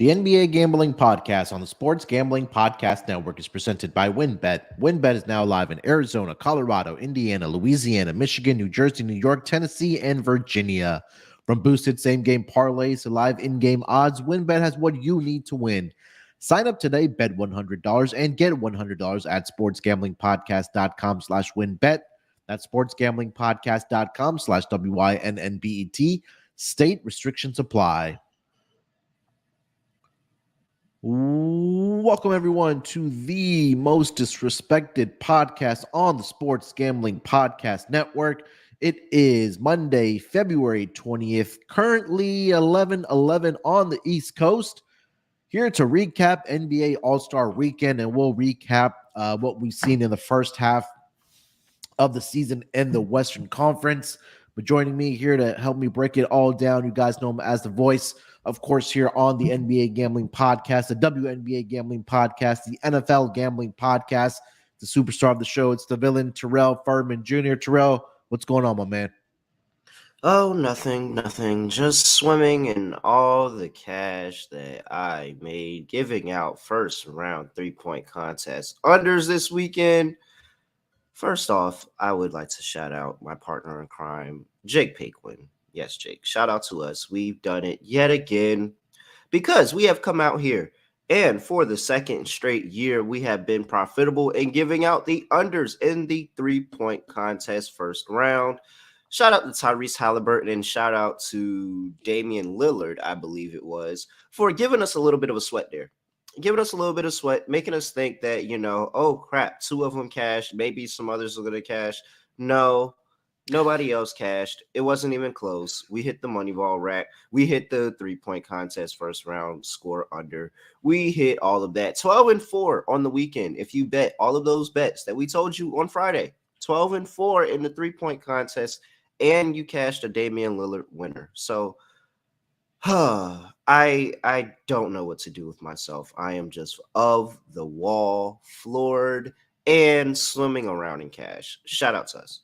The NBA Gambling Podcast on the Sports Gambling Podcast Network is presented by WynnBET. WynnBET is now live in Arizona, Colorado, Indiana, Louisiana, Michigan, New Jersey, New York, Tennessee, and Virginia. From boosted same-game parlays to live in-game odds, WynnBET has what you need to win. Sign up today, bet $100, and get $100 at sportsgamblingpodcast.com/WynnBET. That's sportsgamblingpodcast.com/WYNNBET. State restrictions apply. Welcome, everyone, to the most disrespected podcast on the Sports Gambling Podcast Network. It is Monday, February 20th, currently 11:11 on the East Coast. Here to recap NBA All-Star Weekend, and we'll recap what we've seen in the first half of the season in the Western Conference. But joining me here to help me break it all down, you guys know him as the voice, of course, here on the NBA Gambling Podcast, the WNBA Gambling Podcast, the NFL Gambling Podcast, the superstar of the show. It's the villain, Terrell Furman Jr. Terrell, what's going on, my man? Oh, nothing. Just swimming in all the cash that I made, giving out first round 3-point contest unders this weekend. First off, I would like to shout out my partner in crime, Jake Paquin. Yes, Jake, shout out to us. We've done it yet again because we have come out here and for the second straight year, we have been profitable in giving out the unders in the 3-point contest first round. Shout out to Tyrese Halliburton and shout out to Damian Lillard, I believe it was, for giving us a little bit of a sweat there. Giving us a little bit of sweat, making us think that, oh crap, 2 of them cashed, maybe some others are going to cash. No, nobody else cashed. It wasn't even close. We hit the money ball rack. We hit the 3-point contest first round score under. We hit all of that. 12-4 on the weekend. If you bet all of those bets that we told you on Friday, 12-4 in the 3-point contest, and you cashed a Damian Lillard winner. So, I don't know what to do with myself. I am just of the wall, floored, and swimming around in cash. Shout out to us.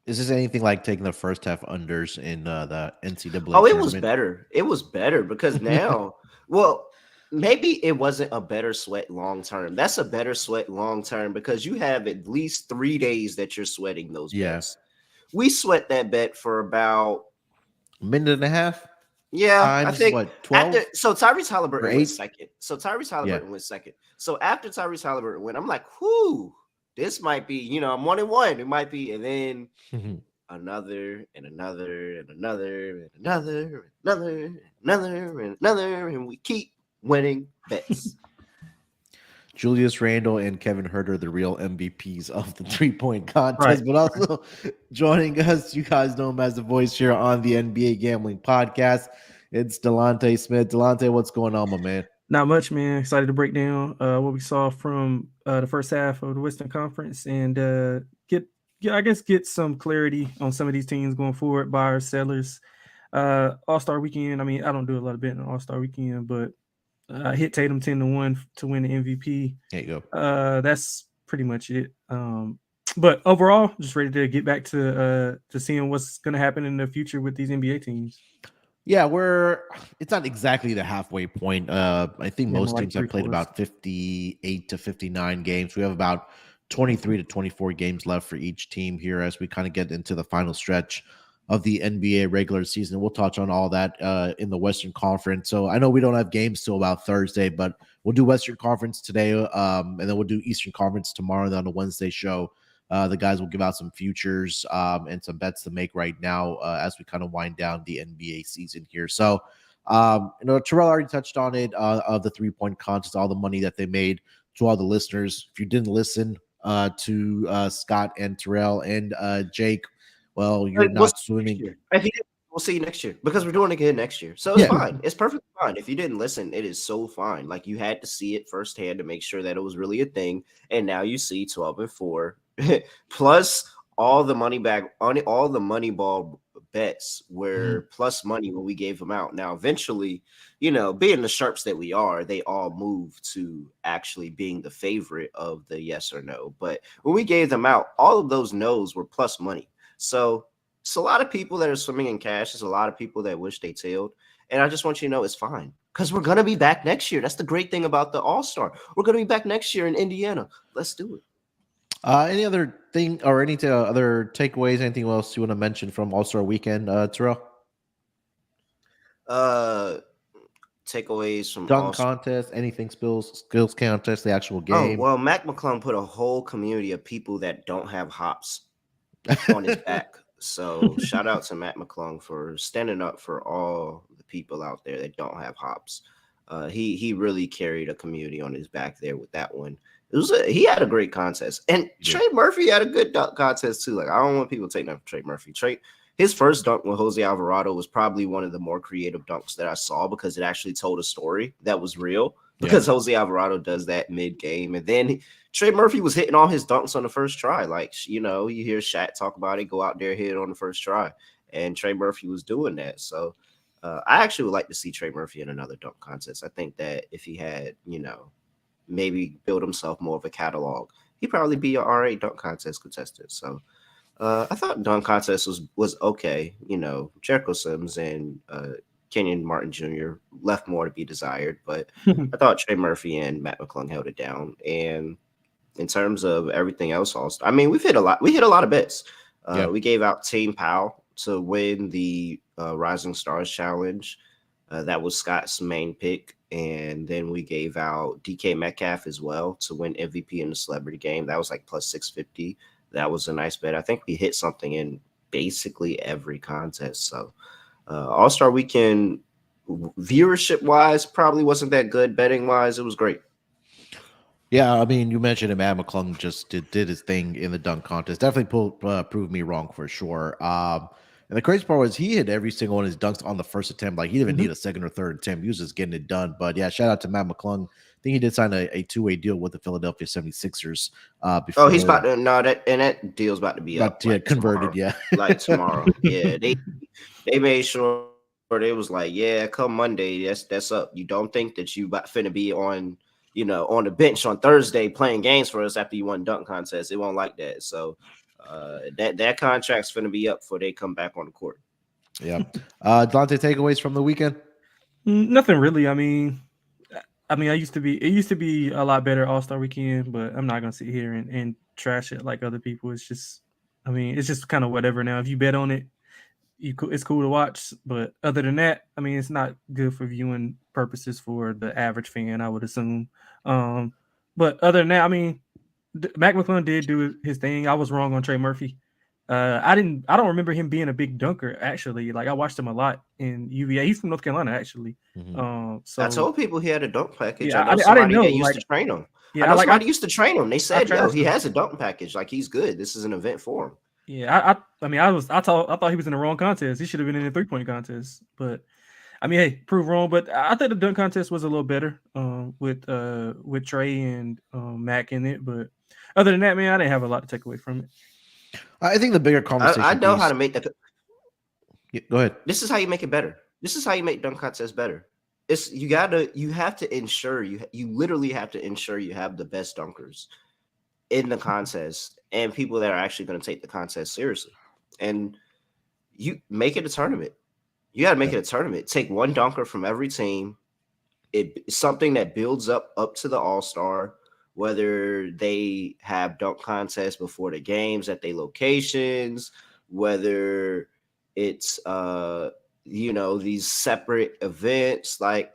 Is this anything like taking the first half unders in the NCAA Oh, it tournament? was better. It was better because now, well, maybe it wasn't a better sweat long term. That's a better sweat long term because you have at least 3 days that you're sweating those bets. We sweat that bet for about a minute and a half. Yeah, times, I think what, 12? Tyrese Halliburton went 8? second. So after Tyrese Halliburton went, I'm like, whoo, this might be, I'm 1-1. It might be, and then another and another and another and another and another and another and another, and we keep winning bets. Julius Randle and Kevin Huerter, the real MVPs of the 3-point contest, but also joining us, you guys know him as the voice here on the NBA Gambling Podcast. It's Delonte Smith. Delonte, what's going on, my man? Not much, man. Excited to break down what we saw from the first half of the Western Conference and get some clarity on some of these teams going forward, buyers, sellers. All-Star Weekend, I don't do a lot of betting on All-Star Weekend, but I hit Tatum 10-1 to win the MVP. There you go. That's pretty much it. But overall, just ready to get back to seeing what's going to happen in the future with these NBA teams. Yeah, it's not exactly the halfway point. I think most teams have played about 58 to 59 games. We have about 23 to 24 games left for each team here as we kind of get into the final stretch of the NBA regular season. We'll touch on all that in the Western Conference. So I know we don't have games till about Thursday, but we'll do Western Conference today, and then we'll do Eastern Conference tomorrow. And then on the Wednesday show, the guys will give out some futures and some bets to make right now as we kind of wind down the NBA season here. So, Terrell already touched on it, of the 3-point contest, all the money that they made. To all the listeners, if you didn't listen to Scott and Terrell and Jake, well, you're not swimming. I think we'll see you next year because we're doing it again next year. So it's fine. It's perfectly fine. If you didn't listen, it is so fine. Like you had to see it firsthand to make sure that it was really a thing. And now you see 12-4 plus all the money back on all the money ball bets were plus money when we gave them out. Now, eventually, being the sharps that we are, they all move to actually being the favorite of the yes or no. But when we gave them out, all of those no's were plus money. So it's a lot of people that are swimming in cash. There's a lot of people that wish they tailed. And I just want you to know it's fine. Because we're going to be back next year. That's the great thing about the All-Star. We're going to be back next year in Indiana. Let's do it. Any other thing or any other takeaways? Anything else you want to mention from All-Star Weekend, Terrell? Takeaways from dunk contest, anything skills contest, the actual game. Oh, well, Mac McClung put a whole community of people that don't have hops on his back. So shout out to Matt McClung for standing up for all the people out there that don't have hops. He really carried a community on his back there with that one. He had a great contest, and Trey Murphy had a good dunk contest too. Like, I don't want people to take that from Trey Murphy. His first dunk with Jose Alvarado was probably one of the more creative dunks that I saw because it actually told a story that was real. Because Jose Alvarado does that mid-game, and then Trey Murphy was hitting all his dunks on the first try. Like, you hear Shaq talk about it, go out there, hit it on the first try, and Trey Murphy was doing that. So I actually would like to see Trey Murphy in another dunk contest. I think that if he had, maybe build himself more of a catalog, he'd probably be an R8 dunk contest contestant. So I thought dunk contest was okay. Jericho Sims and Kenyon Martin Jr. left more to be desired, but I thought Trey Murphy and Matt McClung held it down. And in terms of everything else, I mean, we hit a lot of bets. We gave out Team Powell to win the Rising Stars Challenge. That was Scott's main pick. And then we gave out DK Metcalf as well to win MVP in the celebrity game. That was like plus 650. That was a nice bet. I think we hit something in basically every contest. So All-Star Weekend, viewership-wise, probably wasn't that good. Betting-wise, it was great. Yeah, I mean, you mentioned it. Matt McClung just did his thing in the dunk contest. Definitely proved me wrong for sure. And the crazy part was he hit every single one of his dunks on the first attempt. Like, he didn't even need a second or third attempt. He was just getting it done. But yeah, shout out to Matt McClung. I think he did sign a two-way deal with the Philadelphia 76ers. Before, he's about to that deal's about to be up. Converted, tomorrow. Like tomorrow. Yeah, they made sure they was like, yeah, come Monday, that's up. You don't think that you finna be on the bench on Thursday playing games for us after you won dunk contest. It won't like that. So that contract's going to be up before they come back on the court. Yeah. Delonte, takeaways from the weekend? Nothing really. I mean, it used to be a lot better All-Star Weekend, but I'm not going to sit here and trash it like other people. It's just kind of whatever now. If you bet on it, it's cool to watch. But other than that, I mean, it's not good for viewing purposes for the average fan, I would assume. But other than that, I mean, Mac McClung did do his thing. I was wrong on Trey Murphy. I don't remember him being a big dunker, actually. Like, I watched him a lot in UVA. He's from North Carolina, actually. So I told people he had a dunk package. Yeah, I didn't know that used to train him. Yeah, I know somebody used to train him. They said, he has a dunk package. Like, he's good. This is an event for him. Yeah, I thought he was in the wrong contest. He should have been in the 3-point contest. But I mean, hey, prove wrong. But I think the dunk contest was a little better with Trey and Mac in it. But other than that, man, I didn't have a lot to take away from it. I think the bigger conversation. I know how to make that. Go ahead. This is how you make it better. This is how you make dunk contests better. You have to ensure you literally have to ensure you have the best dunkers in the contest and people that are actually going to take the contest seriously. And you make it a tournament. You got to make it a tournament. Take one dunker from every team. It's something that builds up to the All-Star, whether they have dunk contests before the games at their locations, whether it's these separate events. Like,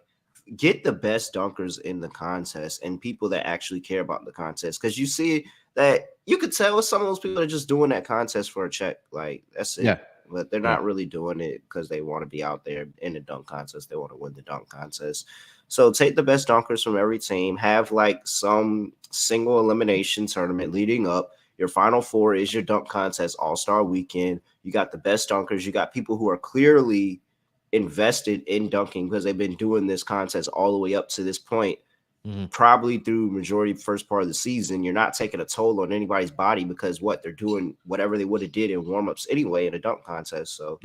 get the best dunkers in the contest and people that actually care about the contest, because you see that you could tell some of those people are just doing that contest for a check. Like, that's it. Yeah. But they're not really doing it because they want to be out there in the dunk contest. They want to win the dunk contest. So take the best dunkers from every team, have like some single elimination tournament leading up. Your Final Four is your dunk contest All-Star Weekend. You got the best dunkers. You got people who are clearly invested in dunking because they've been doing this contest all the way up to this point, probably through majority first part of the season. You're not taking a toll on anybody's body because they're doing whatever they would have did in warm-ups anyway in a dunk contest. So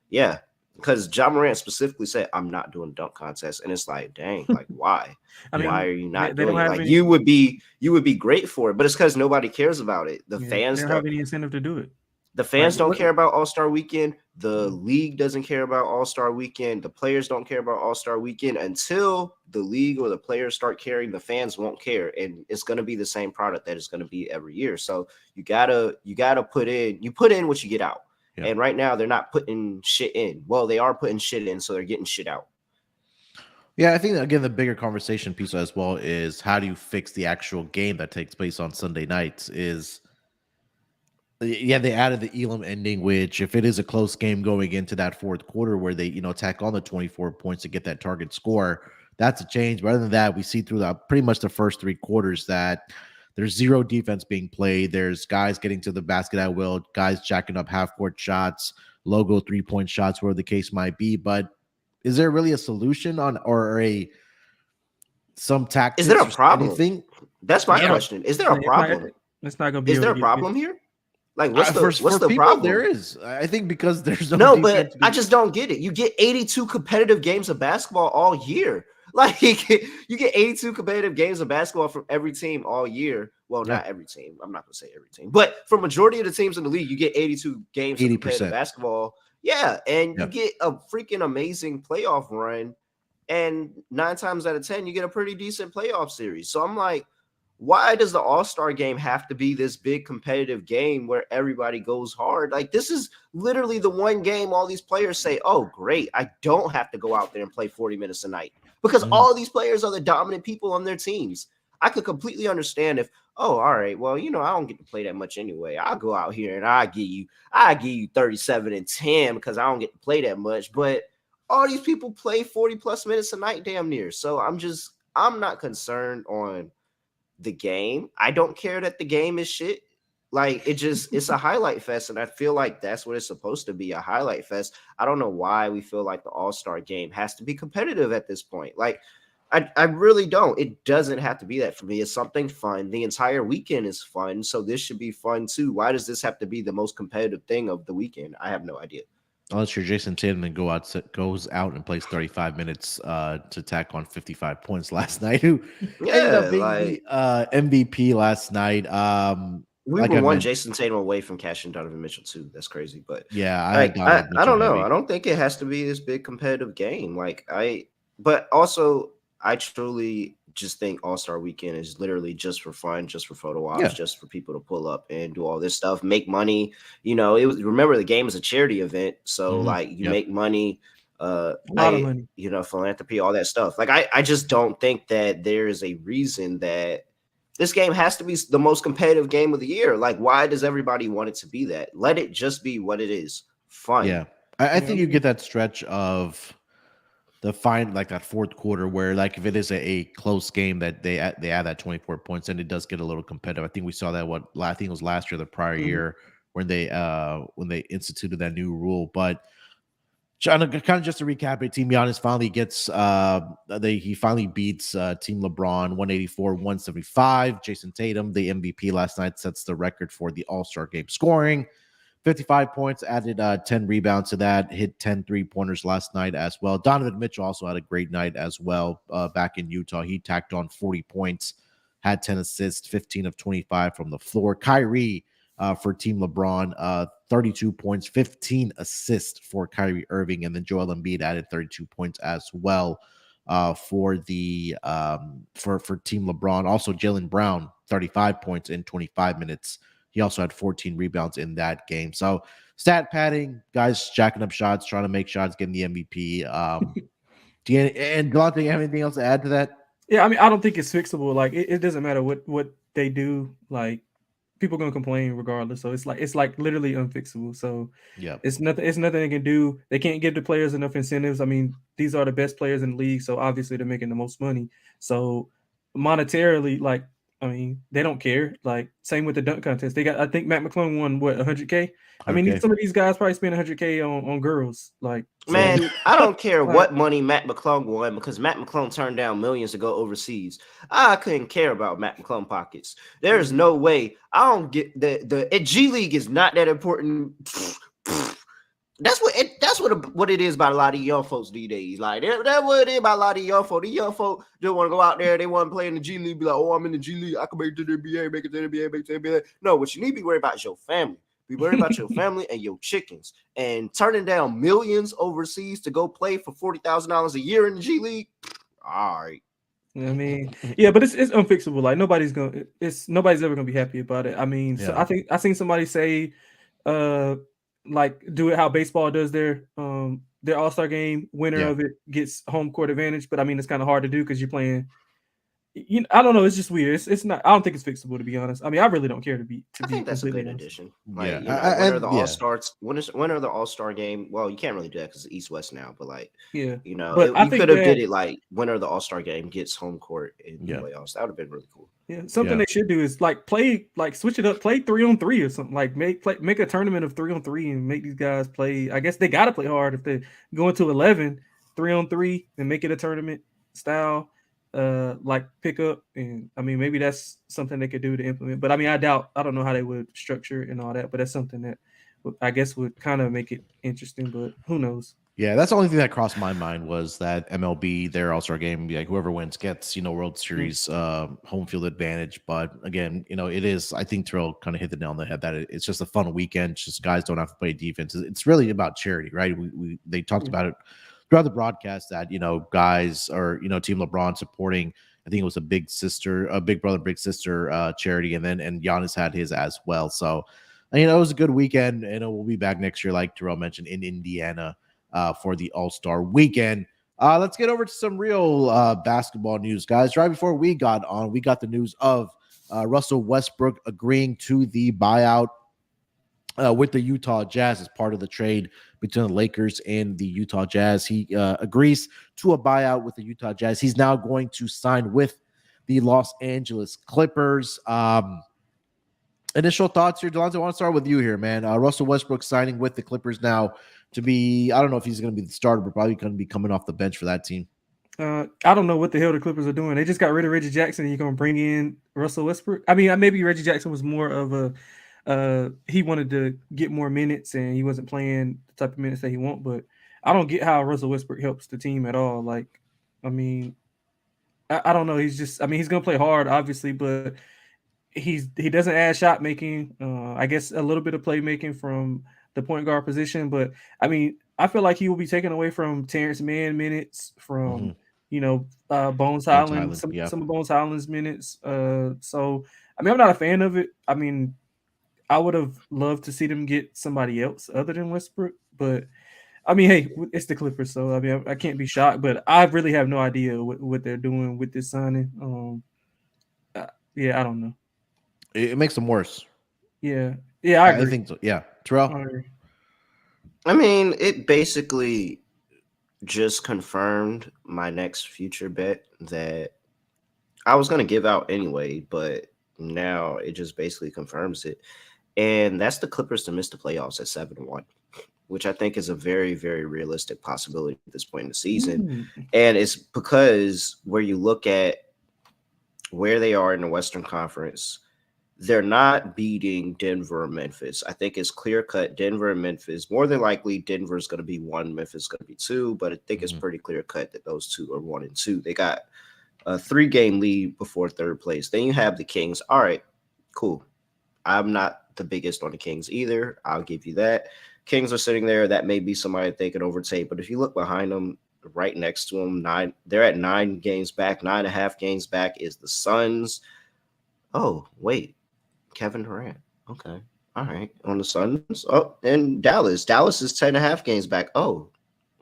yeah. Because Ja Morant specifically said, I'm not doing a dunk contest. And it's like, dang, like, why? Why are you not doing it? Like, you would be great for it, but it's because nobody cares about it. The fans don't have any incentive to do it. The fans don't care about All-Star Weekend. The league doesn't care about All-Star Weekend. The players don't care about All-Star Weekend. Until the league or the players start caring, the fans won't care. And it's going to be the same product that it's going to be every year. So you gotta put in what you get out. Yeah. And right now they're not putting shit in. Well, they are putting shit in, so they're getting shit out. Yeah, I think, again, the bigger conversation piece as well is how do you fix the actual game that takes place on Sunday nights is... Yeah, they added the Elam ending, which if it is a close game going into that fourth quarter where they, tack on the 24 points to get that target score, that's a change. But other than that, we see through pretty much the first three quarters that there's zero defense being played. There's guys getting to the basket at will, guys jacking up half-court shots, logo three-point shots, whatever the case might be. But is there really a solution some tactics? Is there a problem? Anything? That's my question. Is there a problem? It's not going to be. Is there a problem here? Like, what's the people, problem? There is. I think because there's no but I just don't get it. You get 82 competitive games of basketball all year. Like, you get 82 competitive games of basketball from every team all year. Well, not every team. I'm not going to say every team. But for majority of the teams in the league, you get 82 games of competitive basketball. Yeah, and you get a freaking amazing playoff run. And 9 times out of 10, you get a pretty decent playoff series. So I'm like, why does the All-Star game have to be this big competitive game where everybody goes hard? Like, this is literally the one game all these players say, oh, great, I don't have to go out there and play 40 minutes a night, because all these players are the dominant people on their teams. I could completely understand if, oh, all right, well, I don't get to play that much anyway. I'll go out here and I give you 37 and 10 because I don't get to play that much. But all these people play 40 plus minutes a night damn near. So I'm not concerned on the game. I don't care that the game is shit. Like, it's a highlight fest, and I feel like that's what it's supposed to be, a highlight fest. I don't know why we feel like the All-Star game has to be competitive at this point. Like, I really don't. It doesn't have to be that for me. It's something fun. The entire weekend is fun, so this should be fun too. Why does this have to be the most competitive thing of the weekend? I have no idea. Unless you're Jason Tatum and goes out and plays 35 minutes to tack on 55 points last night, who ended up being the MVP last night. We were one Jason Tatum away from cashing Donovan Mitchell too. That's crazy, but yeah, I don't know. I don't think it has to be this big competitive game. But also I truly just think All-Star Weekend is literally just for fun, just for photo ops, just for people to pull up and do all this stuff, make money. Remember the game is a charity event, so you make money, a lot of money. Philanthropy, all that stuff. Like, I just don't think that there is a reason that this game has to be the most competitive game of the year. Like, why does everybody want it to be that? Let it just be what it is, fun. Yeah, I think you get that stretch of that fourth quarter where, like, if it is a close game that they add that 24 points, and it does get a little competitive. I think we saw that I think it was last year, the prior year, when they instituted that new rule. But kind of just to recap it, Team Giannis finally gets he finally beats Team LeBron 184-175. Jason Tatum, the MVP last night, sets the record for the All-Star game scoring. 55 points, added 10 rebounds to that, hit 10 3-pointers last night as well. Donovan Mitchell also had a great night as well back in Utah. He tacked on 40 points, had 10 assists, 15 of 25 from the floor. Kyrie for Team LeBron, 32 points, 15 assists for Kyrie Irving, and then Joel Embiid added 32 points as well for Team LeBron. Also, Jaylen Brown, 35 points in 25 minutes. He also had 14 rebounds in that game. So stat padding, guys jacking up shots, trying to make shots, getting the MVP. Delonte, you have anything else to add to that? Yeah, I mean, I don't think it's fixable. Like, it doesn't matter what they do. Like, people gonna complain regardless. So it's like literally unfixable. So yeah, it's nothing they can do. They can't give the players enough incentives. I mean, these are the best players in the league, so obviously they're making the most money. So monetarily, like, I mean, they don't care. Like, same with the dunk contest. I think Matt McClung won what, 100K? I mean, some of these guys probably spend 100K on girls. Like, man, I don't care what money Matt McClung won, because Matt McClung turned down millions to go overseas. I couldn't care about Matt McClung pockets. There's no way. I don't get the G League is not that important. That's what it is about a lot of young folks these days. Like, that's what it is about a lot of young folks. These young folks just want to go out there. They want to play in the G League. Be like, oh, I'm in the G League. I can make it to the NBA, make it to the NBA, make it to the NBA. No, what you need to be worried about is your family. Be worried about your family and your chickens. And turning down millions overseas to go play for $40,000 a year in the G League. All right. I mean, yeah, but it's unfixable. Like nobody's ever gonna be happy about it. I mean, so I seen somebody say, like do it how baseball does their All-Star game. Winner of it gets home court advantage. But I mean, it's kind of hard to do because you're playing. I don't know. It's just weird. It's not. I don't think it's fixable, to be honest. I mean, I really don't care I think that's a good addition. Like, yeah, when are the All-Stars? When are the All-Star game? Well, you can't really do that because it's East-West now. But like, yeah, you know, but you could have did it like when are the All-Star game gets home court in the playoffs. That would have been really cool. Yeah, something they should do is like switch it up, play 3-on-3 or something. Like make a tournament of 3-on-3 and make these guys play. I guess they got to play hard if they go into 11 3-on-3 and make it a tournament style. Like pick up, and I mean maybe that's something they could do to implement. But I mean I don't know how they would structure it and all that. But that's something that I guess would kind of make it interesting. But who knows? Yeah, that's the only thing that crossed my mind was that MLB, their All-Star game, like whoever wins gets, World Series home field advantage. But again, it is, I think Terrell kind of hit the nail on the head that it's just a fun weekend. It's just guys don't have to play defense. It's really about charity, right? They talked about it throughout the broadcast that, guys or, Team LeBron supporting, I think it was a big brother, big sister charity. And Giannis had his as well. So, it was a good weekend. We'll be back next year, like Terrell mentioned, in Indiana. For the All-Star weekend. Let's get over to some real basketball news, guys. Right before we got on, we got the news of Russell Westbrook agreeing to the buyout with the Utah Jazz as part of the trade between the Lakers and the Utah Jazz. He agrees to a buyout with the Utah Jazz. He's now going to sign with the Los Angeles Clippers. Initial thoughts here, Delonte. I want to start with you here, man. Russell Westbrook signing with the Clippers now to be, I don't know if he's going to be the starter, but probably going to be coming off the bench for that team. I don't know what the hell the Clippers are doing. They just got rid of Reggie Jackson, and you're going to bring in Russell Westbrook. I mean, maybe Reggie Jackson was more of he wanted to get more minutes, and he wasn't playing the type of minutes that he want. But I don't get how Russell Westbrook helps the team at all. Like, I mean, I don't know. He's just, I mean, he's going to play hard, obviously, but he doesn't add shot making. I guess a little bit of playmaking from the point guard position, but I mean, I feel like he will be taken away from Terrence Mann minutes, from Bones Highland, some of Bones Highland's minutes. So I mean, I'm not a fan of it. I mean, I would have loved to see them get somebody else other than Westbrook, but I mean, hey, it's the Clippers, so I mean, I can't be shocked. But I really have no idea what they're doing with this signing. Yeah, I don't know. It makes them worse. Yeah, I agree. I think so. Yeah, Terrell. I mean, it basically just confirmed my next future bet that I was going to give out anyway, but now it just basically confirms it. And that's the Clippers to miss the playoffs at 7-1, which I think is a very, very realistic possibility at this point in the season. And it's because where you look at where they are in the Western Conference, they're not beating Denver or Memphis. I think it's clear-cut Denver and Memphis. More than likely, Denver's going to be 1, Memphis is going to be 2, but I think it's pretty clear-cut that those two are 1 and 2. They got a 3-game lead before third place. Then you have the Kings. All right, cool. I'm not the biggest on the Kings either. I'll give you that. Kings are sitting there. That may be somebody they could overtake, but if you look behind them, right next to them, they're at 9 games back. 9.5 games back is the Suns. Oh, wait. Kevin Durant. Okay. All right. On the Suns. Oh, and Dallas. Dallas is 10.5 games back. Oh,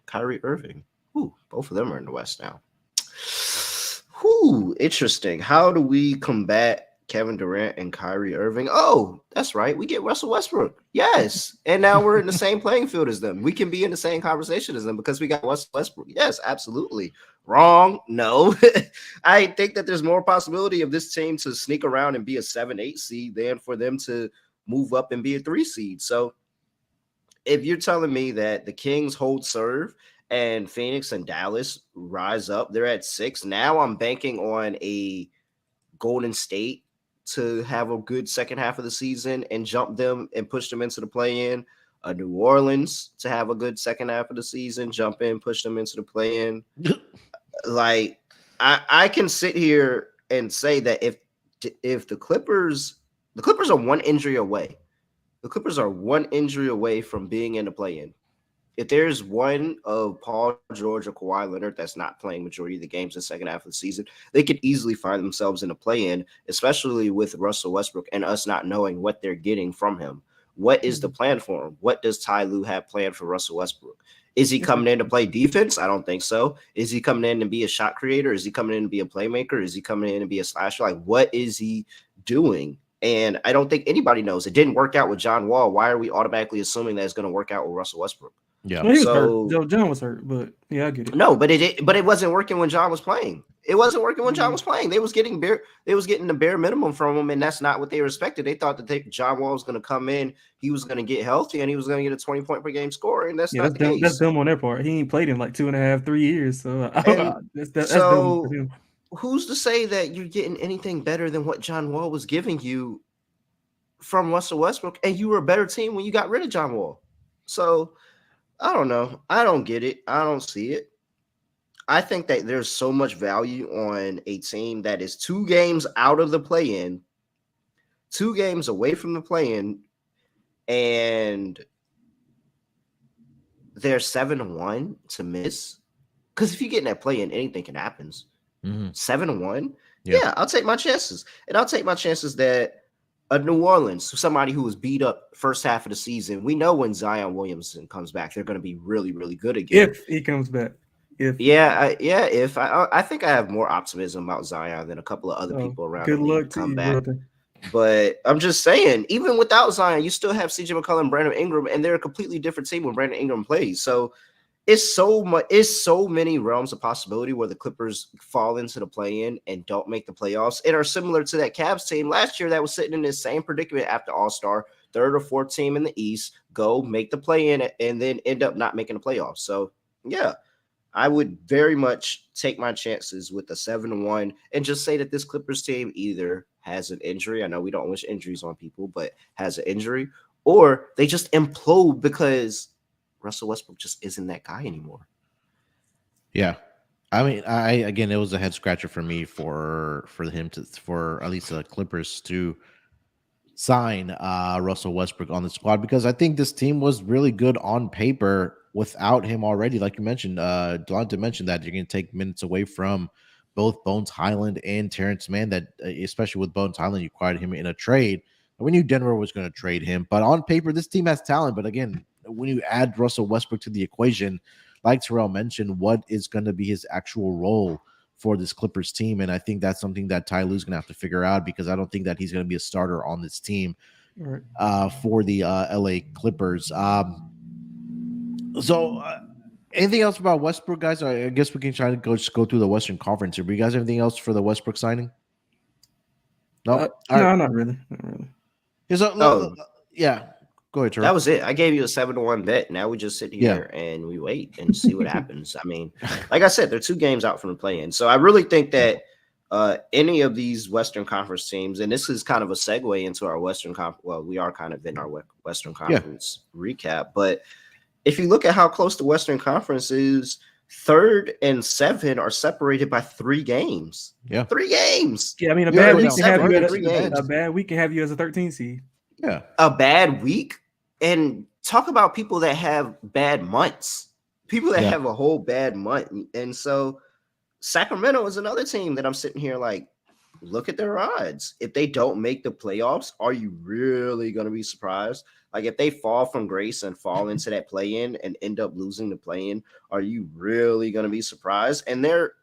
Kyrie Irving. Ooh, both of them are in the West now. Ooh, interesting. How do we combat Kevin Durant and Kyrie Irving? Oh, that's right. We get Russell Westbrook. Yes. And now we're in the same playing field as them. We can be in the same conversation as them because we got Russell Westbrook. Yes, absolutely. Wrong. No. I think that there's more possibility of this team to sneak around and be a 7-8 seed than for them to move up and be a 3 seed. So if you're telling me that the Kings hold serve and Phoenix and Dallas rise up, they're at 6. Now I'm banking on a Golden State to have a good second half of the season and jump them and push them into the play-in. A New Orleans to have a good second half of the season, jump in, push them into the play-in. Like, I can sit here and say that if the Clippers are 1 injury away, The Clippers are one injury away from being in the play-in. If there's one of Paul George or Kawhi Leonard that's not playing majority of the games in the second half of the season, they could easily find themselves in a play-in, especially with Russell Westbrook and us not knowing what they're getting from him. What is the plan for him? What does Ty Lue have planned for Russell Westbrook? Is he coming in to play defense? I don't think so. Is he coming in to be a shot creator? Is he coming in to be a playmaker? Is he coming in to be a slasher? Like, what is he doing? And I don't think anybody knows. It didn't work out with John Wall. Why are we automatically assuming that it's going to work out with Russell Westbrook? Yeah, well, he was hurt. John was hurt, but yeah, I get it. No, but it wasn't working when John was playing. It wasn't working when John was playing. They was getting the bare minimum from him, and that's not what they respected. They thought that John Wall was going to come in, he was going to get healthy, and he was going to get a 20-point per game score, and that's not the case. That's dumb on their part. He ain't played in like 2.5, 3 years, so that's so dumb for him. Who's to say that you're getting anything better than what John Wall was giving you from Russell Westbrook, and you were a better team when you got rid of John Wall? So I don't know. I don't get it. I don't see it. I think that there's so much value on a team that is 2 games out of the play-in, 2 games away from the play-in, and they're 7-1 to miss. Because if you get in that play-in, anything can happen. 7-1? Yeah, I'll take my chances. And I'll take my chances that New Orleans, somebody who was beat up first half of the season, we know when Zion Williamson comes back, they're going to be really, really good again. If he comes back. If I think I have more optimism about Zion than a couple of other people around. Good luck to you, brother. But I'm just saying, even without Zion, you still have CJ McCollum and Brandon Ingram, and they're a completely different team when Brandon Ingram plays. So it's so many realms of possibility where the Clippers fall into the play-in and don't make the playoffs, and are similar to that Cavs team last year that was sitting in this same predicament after All-Star, 3rd or 4th team in the East, go make the play-in and then end up not making the playoffs. So yeah, I would very much take my chances with the 7-1 and just say that this Clippers team either has an injury. I know we don't wish injuries on people, but has an injury, or they just implode because Russell Westbrook just isn't that guy anymore. Yeah. I mean, again, it was a head scratcher for me for at least the Clippers to sign Russell Westbrook on the squad, because I think this team was really good on paper without him already. Like you mentioned, Delonte mentioned that you're going to take minutes away from both Bones Highland and Terrence Mann, that especially with Bones Highland, you acquired him in a trade. We knew Denver was going to trade him, but on paper, this team has talent. But again, when you add Russell Westbrook to the equation, like Terrell mentioned, what is going to be his actual role for this Clippers team? And I think that's something that Ty Lue's going to have to figure out, because I don't think that he's going to be a starter on this team for the LA Clippers. Anything else about Westbrook, guys? I guess we can try to go through the Western Conference here. But you guys have anything else for the Westbrook signing? No, no, not really. Yeah. Go ahead, Terrell. That was it. I gave you a 7-1 bet. Now we just sit here and we wait and see what happens. I mean, like I said, they're 2 games out from the play-in. So I really think that any of these Western Conference teams, and this is kind of a segue into our Western Conference. Well, we are kind of in our Western Conference recap. But if you look at how close the Western Conference is, 3rd and 7 are separated by 3 games. Yeah. 3 games. Yeah, I mean, a bad week can have you as a 13 seed. Yeah. A bad week. And talk about people that have bad months, people that have a whole bad month. And so Sacramento is another team that I'm sitting here like, look at their odds. If they don't make the playoffs, are you really going to be surprised? Like, if they fall from grace and fall into that play-in and end up losing the play-in, are you really going to be surprised? And they're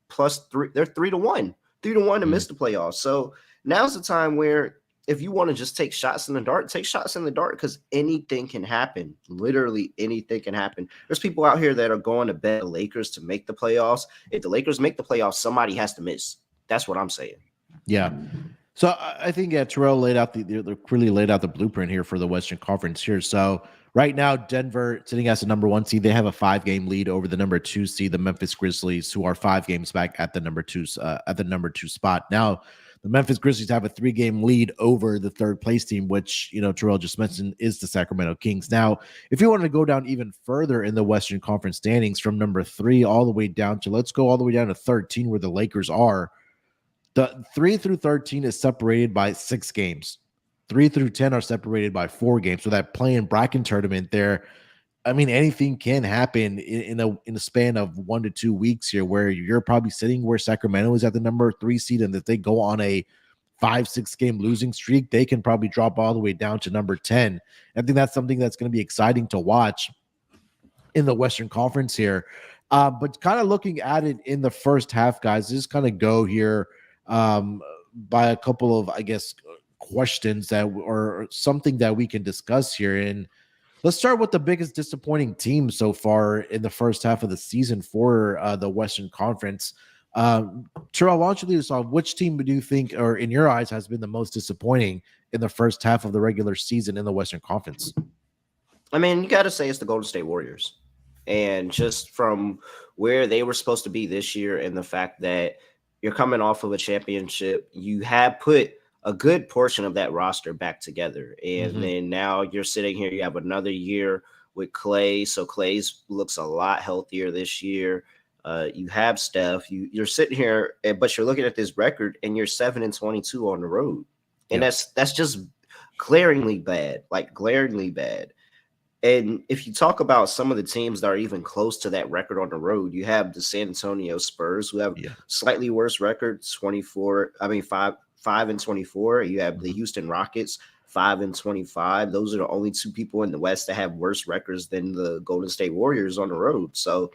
+3. They're 3-1 to miss the playoffs. So now's the time where, if you want to just take shots in the dark, take shots in the dark, because anything can happen. Literally anything can happen. There's people out here that are going to bet the Lakers to make the playoffs. If the Lakers make the playoffs, somebody has to miss. That's what I'm saying. Yeah. So I think Terrell laid out really laid out the blueprint here for the Western Conference here. So right now, Denver sitting as the number 1 seed. They have a 5-game lead over the number 2 seed, the Memphis Grizzlies, who are 5 games back at the number 2 spot. Now, the Memphis Grizzlies have a 3-game lead over the 3rd place team, which, Terrell just mentioned, is the Sacramento Kings. Now, if you want to go down even further in the Western Conference standings, from number 3 all the way down to, let's go all the way down to 13, where the Lakers are. The 3 through 13 is separated by 6 games. 3 through 10 are separated by 4 games. So that play-in bracket tournament there, I mean, anything can happen in a span of 1 to 2 weeks here, where you're probably sitting where Sacramento is at the number 3 seed, and if they go on a 5-6 game losing streak, they can probably drop all the way down to number 10. I think that's something that's going to be exciting to watch in the Western Conference here. But kind of looking at it in the first half, guys, just kind of go here by a couple of, I guess, questions that or something that we can discuss here. And let's start with the biggest disappointing team so far in the first half of the season for the Western Conference. Terrell, why don't you lead us off? Which team do you think, or in your eyes, has been the most disappointing in the first half of the regular season in the Western Conference? I mean, you got to say it's the Golden State Warriors. And just from where they were supposed to be this year and the fact that you're coming off of a championship, you have put a good portion of that roster back together. And then now you're sitting here, you have another year with Clay. So Clay's looks a lot healthier this year. You have Steph. You're sitting here, but you're looking at this record and you're 7-22 on the road. And that's just glaringly bad, like glaringly bad. And if you talk about some of the teams that are even close to that record on the road, you have the San Antonio Spurs, who have slightly worse records, 5-24. You have the Houston Rockets, 5-25. Those are the only two people in the West that have worse records than the Golden State Warriors on the road. So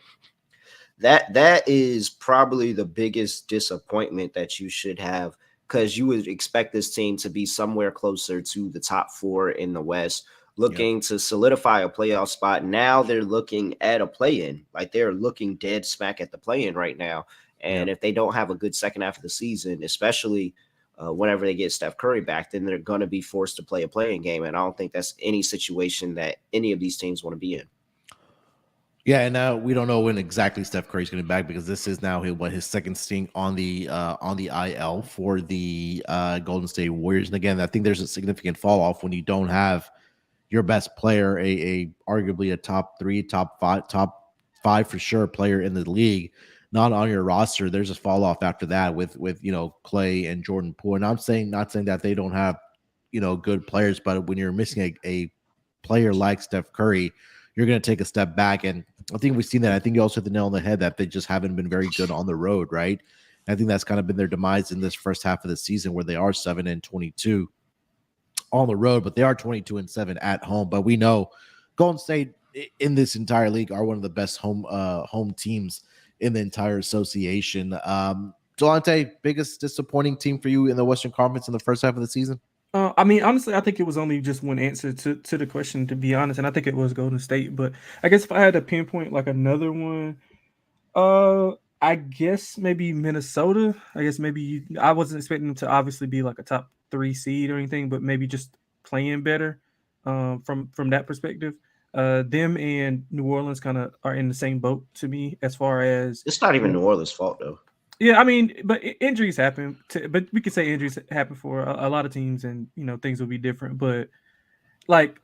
that is probably the biggest disappointment that you should have, because you would expect this team to be somewhere closer to the top 4 in the West, looking to solidify a playoff spot. Now they're looking at a play-in. Like, they're looking dead smack at the play-in right now. And if they don't have a good second half of the season, especially whenever they get Steph Curry back, then they're going to be forced to play a play-in game. And I don't think that's any situation that any of these teams want to be in. Yeah, and now we don't know when exactly Steph Curry's going to be back, because this is now his second stint on the IL for the Golden State Warriors. And again, I think there's a significant fall off when you don't have your best player, a arguably a top 3, top 5 for sure player in the league, not on your roster. There's a fall off after that with Clay and Jordan Poole. And not saying that they don't have good players, but when you're missing a player like Steph Curry, you're going to take a step back. And I think we've seen that. I think you also hit the nail on the head that they just haven't been very good on the road, right? And I think that's kind of been their demise in this first half of the season, where they are 7-22 on the road, but they are 22-7 at home. But we know Golden State in this entire league are one of the best home teams in the entire association. Delonte, biggest disappointing team for you in the Western Conference in the first half of the season? I mean, honestly, I think it was only just one answer to the question, to be honest, and I think it was Golden State. But I guess if I had to pinpoint like another one, I guess maybe Minnesota. I guess maybe I wasn't expecting them to obviously be like a top 3 seed or anything, but maybe just playing better from that perspective. Them and New Orleans kind of are in the same boat to me, as far as it's not even New Orleans' fault though. Yeah, I mean, but injuries happen. But we could say injuries happen for a lot of teams, and things will be different. But like,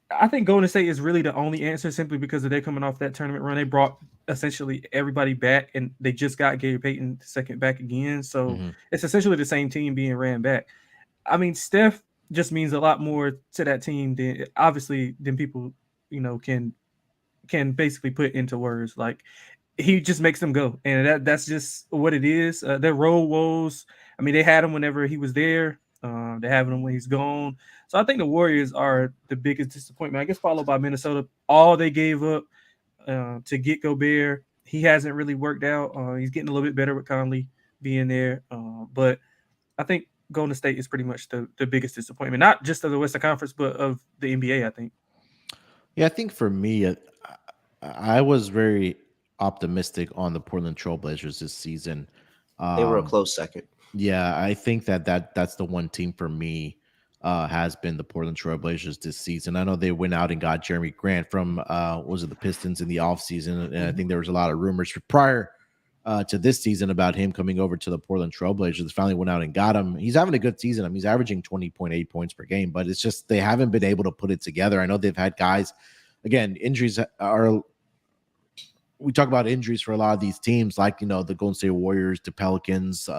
I think Golden State is really the only answer, simply because they're coming off that tournament run. They brought essentially everybody back, and they just got Gary Payton II back again. So it's essentially the same team being ran back. I mean, Steph just means a lot more to that team than people can basically put into words. Like, he just makes them go, and that's just what it is. Their role woes, I mean, they had him whenever he was there. They have him when he's gone. So I think the Warriors are the biggest disappointment, I guess, followed by Minnesota. All they gave up to get Gobert, he hasn't really worked out. He's getting a little bit better with Conley being there. But I think Golden State is pretty much the biggest disappointment, not just of the Western Conference, but of the NBA, I think. Yeah, I think for me, I was very optimistic on the Portland Trailblazers this season. They were a close second. Yeah, I think that's the one team for me has been the Portland Trailblazers this season. I know they went out and got Jeremy Grant from the Pistons in the offseason, and I think there was a lot of rumors prior to this season about him coming over to the Portland Trailblazers. They finally went out and got him. He's having a good season. I mean, he's averaging 20.8 points per game, but it's just they haven't been able to put it together. I know they've had guys, again, injuries are. We talk about injuries for a lot of these teams, like the Golden State Warriors, the Pelicans,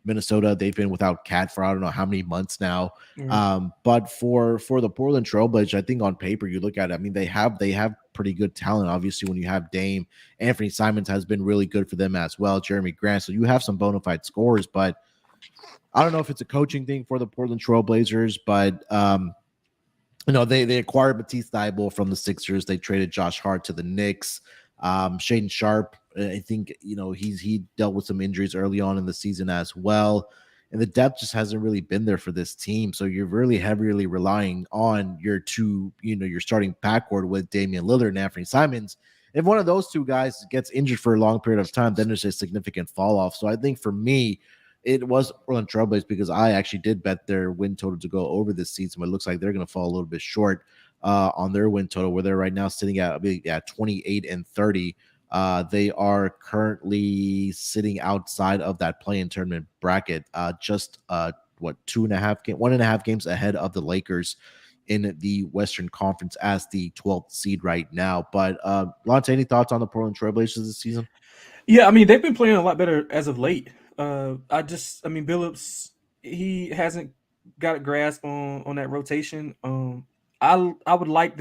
Minnesota, they've been without Cat for I don't know how many months now. Mm. But for the Portland Trailblazers, I think on paper you look at it, I mean they have pretty good talent. Obviously, when you have Dame, Anthony Simons has been really good for them as well. Jeremy Grant, so you have some bona fide scorers, but I don't know if it's a coaching thing for the Portland Trailblazers, but they acquired Matisse Thybulle from the Sixers. They traded Josh Hart to the Knicks. Shaden Sharp, I think he dealt with some injuries early on in the season as well, and the depth just hasn't really been there for this team. So you're really heavily relying on your your starting backcourt with Damian Lillard and Anthony Simons. If one of those two guys gets injured for a long period of time, then there's a significant fall off. So I think for me, it was Portland Trailblazers because I actually did bet their win total to go over this season, but it looks like they're going to fall a little bit short on their win total, where they're right now sitting at 28-30. They are currently sitting outside of that play-in tournament bracket, just 1.5 games ahead of the Lakers in the Western Conference as the 12th seed right now. But Lance, any thoughts on the Portland Trailblazers this season? Yeah, I mean they've been playing a lot better as of late. Billups, he hasn't got a grasp on that rotation. I would like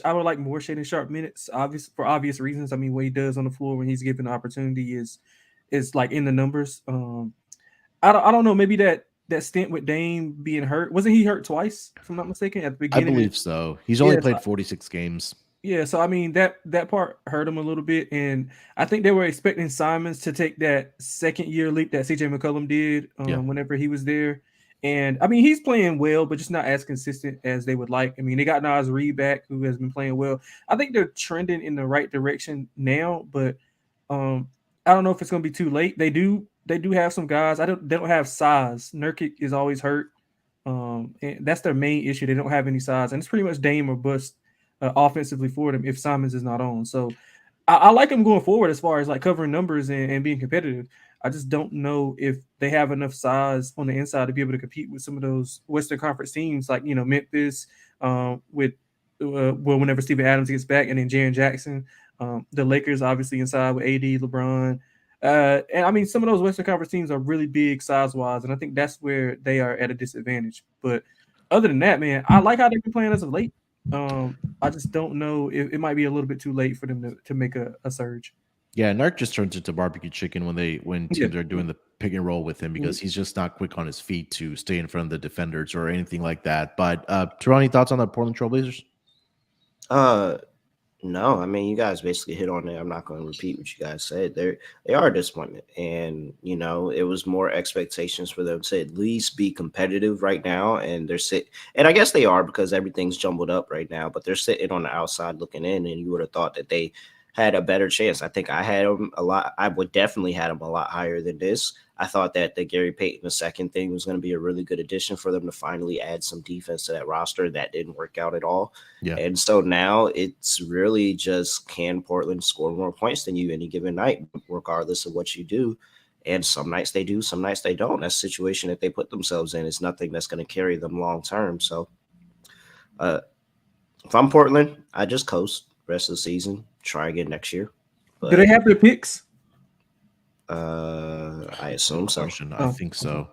I would like more Shaden Sharp minutes, for obvious reasons. I mean, what he does on the floor when he's given the opportunity is like in the numbers. I don't know. Maybe that stint with Dame being hurt, wasn't he hurt twice, if I'm not mistaken, at the beginning? I believe so. He's only played 46 games. Yeah, so I mean that part hurt him a little bit, and I think they were expecting Simons to take that second year leap that CJ McCollum did whenever he was there. And I mean he's playing well, but just not as consistent as they would like. I mean they got Naz Reid back, who has been playing well. I think they're trending in the right direction now, but I don't know if it's going to be too late. They do have some guys. They don't have size. Nurkic is always hurt. And that's their main issue. They don't have any size, and it's pretty much Dame or bust. Offensively for them if Simons is not on. So I like them going forward as far as like covering numbers and being competitive. I just don't know if they have enough size on the inside to be able to compete with some of those Western Conference teams like, Memphis whenever Steven Adams gets back, and then Jaren Jackson. The Lakers obviously inside with AD, LeBron. And I mean, some of those Western Conference teams are really big size-wise, and I think that's where they are at a disadvantage. But other than that, man, I like how they've been playing as of late. I just don't know. It might be a little bit too late for them to make a surge. Yeah, Narc just turns into barbecue chicken when teams are doing the pick and roll with him because he's just not quick on his feet to stay in front of the defenders or anything like that. But Terrell, any thoughts on the Portland Trailblazers? No, I mean you guys basically hit on it. I'm not going to repeat what you guys said. They are disappointed, and it was more expectations for them to at least be competitive right now, and and I guess they are because everything's jumbled up right now. But they're sitting on the outside looking in, and you would have thought that they had a better chance. I think I had them a lot. I would definitely had them a lot higher than this. I thought that the Gary Payton II thing was going to be a really good addition for them to finally add some defense to that roster. That didn't work out at all. Yeah. And so now it's really just, can Portland score more points than you any given night, regardless of what you do? And some nights they do, some nights they don't. That's the situation that they put themselves in. It's nothing that's going to carry them long term. So if I'm Portland, I just coast rest of the season, try again next year. But, do they have their picks? I assume so. I think so.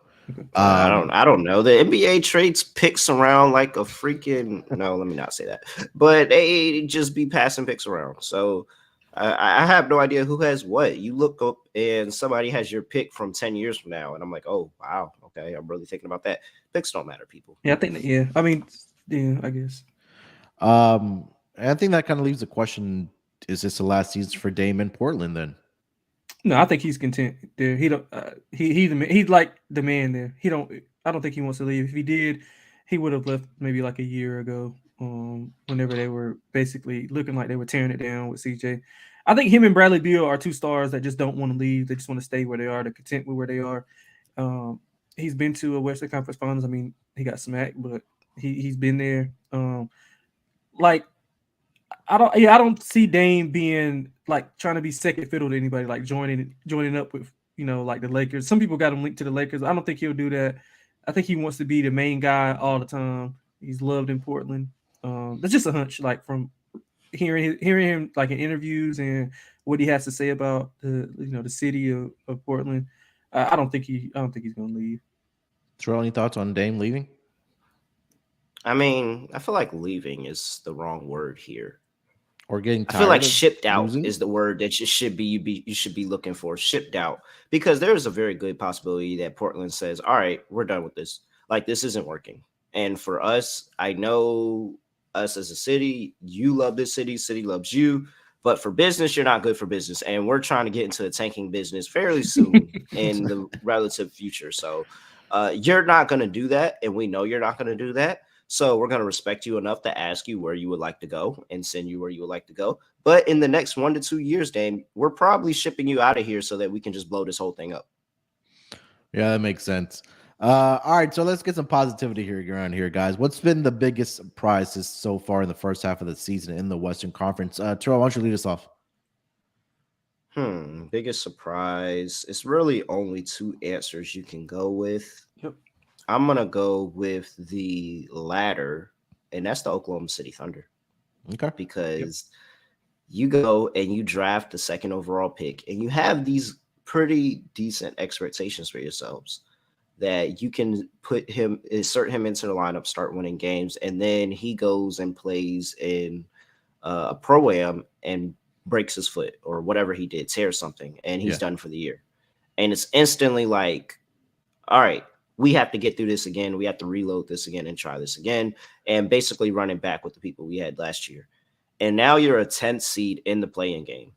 I don't know. The NBA trades picks around like a freaking. No, let me not say that. But they just be passing picks around. So I have no idea who has what. You look up and somebody has your pick from 10 years from now, and I'm like, oh wow, okay, I'm really thinking about that. Picks don't matter, people. Yeah, I think that. Yeah, I mean, yeah, I guess. I think that kind of leaves the question: is this the last season for Dame in Portland? Then. No, I think he's content there. He don't. He's like the man there. I don't think he wants to leave. If he did, he would have left maybe like a year ago. Whenever they were basically looking like they were tearing it down with CJ. I think him and Bradley Beal are two stars that just don't want to leave. They just want to stay where they are. They're content with where they are. He's been to a Western Conference Finals. I mean, he got smacked, but he's been there. I don't see Dame being like trying to be second fiddle to anybody, like joining up with, like the Lakers. Some people got him linked to the Lakers. I don't think he'll do that. I think he wants to be the main guy all the time. He's loved in Portland. That's just a hunch, like from hearing him like in interviews and what he has to say about the city of Portland. I don't think he's going to leave. Terrell, any thoughts on Dame leaving? I mean, I feel like leaving is the wrong word here. Or getting tired? I feel like shipped out losing? is the word that you should be looking for. Shipped out, because there is a very good possibility that Portland says, "All right, we're done with this. Like, this isn't working." And for us, I know us as a city, you love this city, city loves you. But for business, you're not good for business. And we're trying to get into a tanking business fairly soon in the relative future. So you're not going to do that. And we know you're not going to do that. So we're going to respect you enough to ask you where you would like to go and send you where you would like to go. But in the next 1 to 2 years, Dame, we're probably shipping you out of here so that we can just blow this whole thing up. Yeah, that makes sense. All right, so let's get some positivity here around here, guys. What's been the biggest surprises so far in the first half of the season in the Western Conference? Terrell, why don't you lead us off? Biggest surprise. It's really only two answers you can go with. Yep. I'm going to go with the latter, and that's the Oklahoma City Thunder. Okay. Because you go and you draft the second overall pick, and you have these pretty decent expectations for yourselves that you can insert him into the lineup, start winning games, and then he goes and plays in a pro-am and breaks his foot or whatever he did, tears something, and he's done for the year. And it's instantly like, all right, we have to get through this again. We have to reload this again and try this again, and basically running back with the people we had last year. And now you're a 10th seed in the play-in game.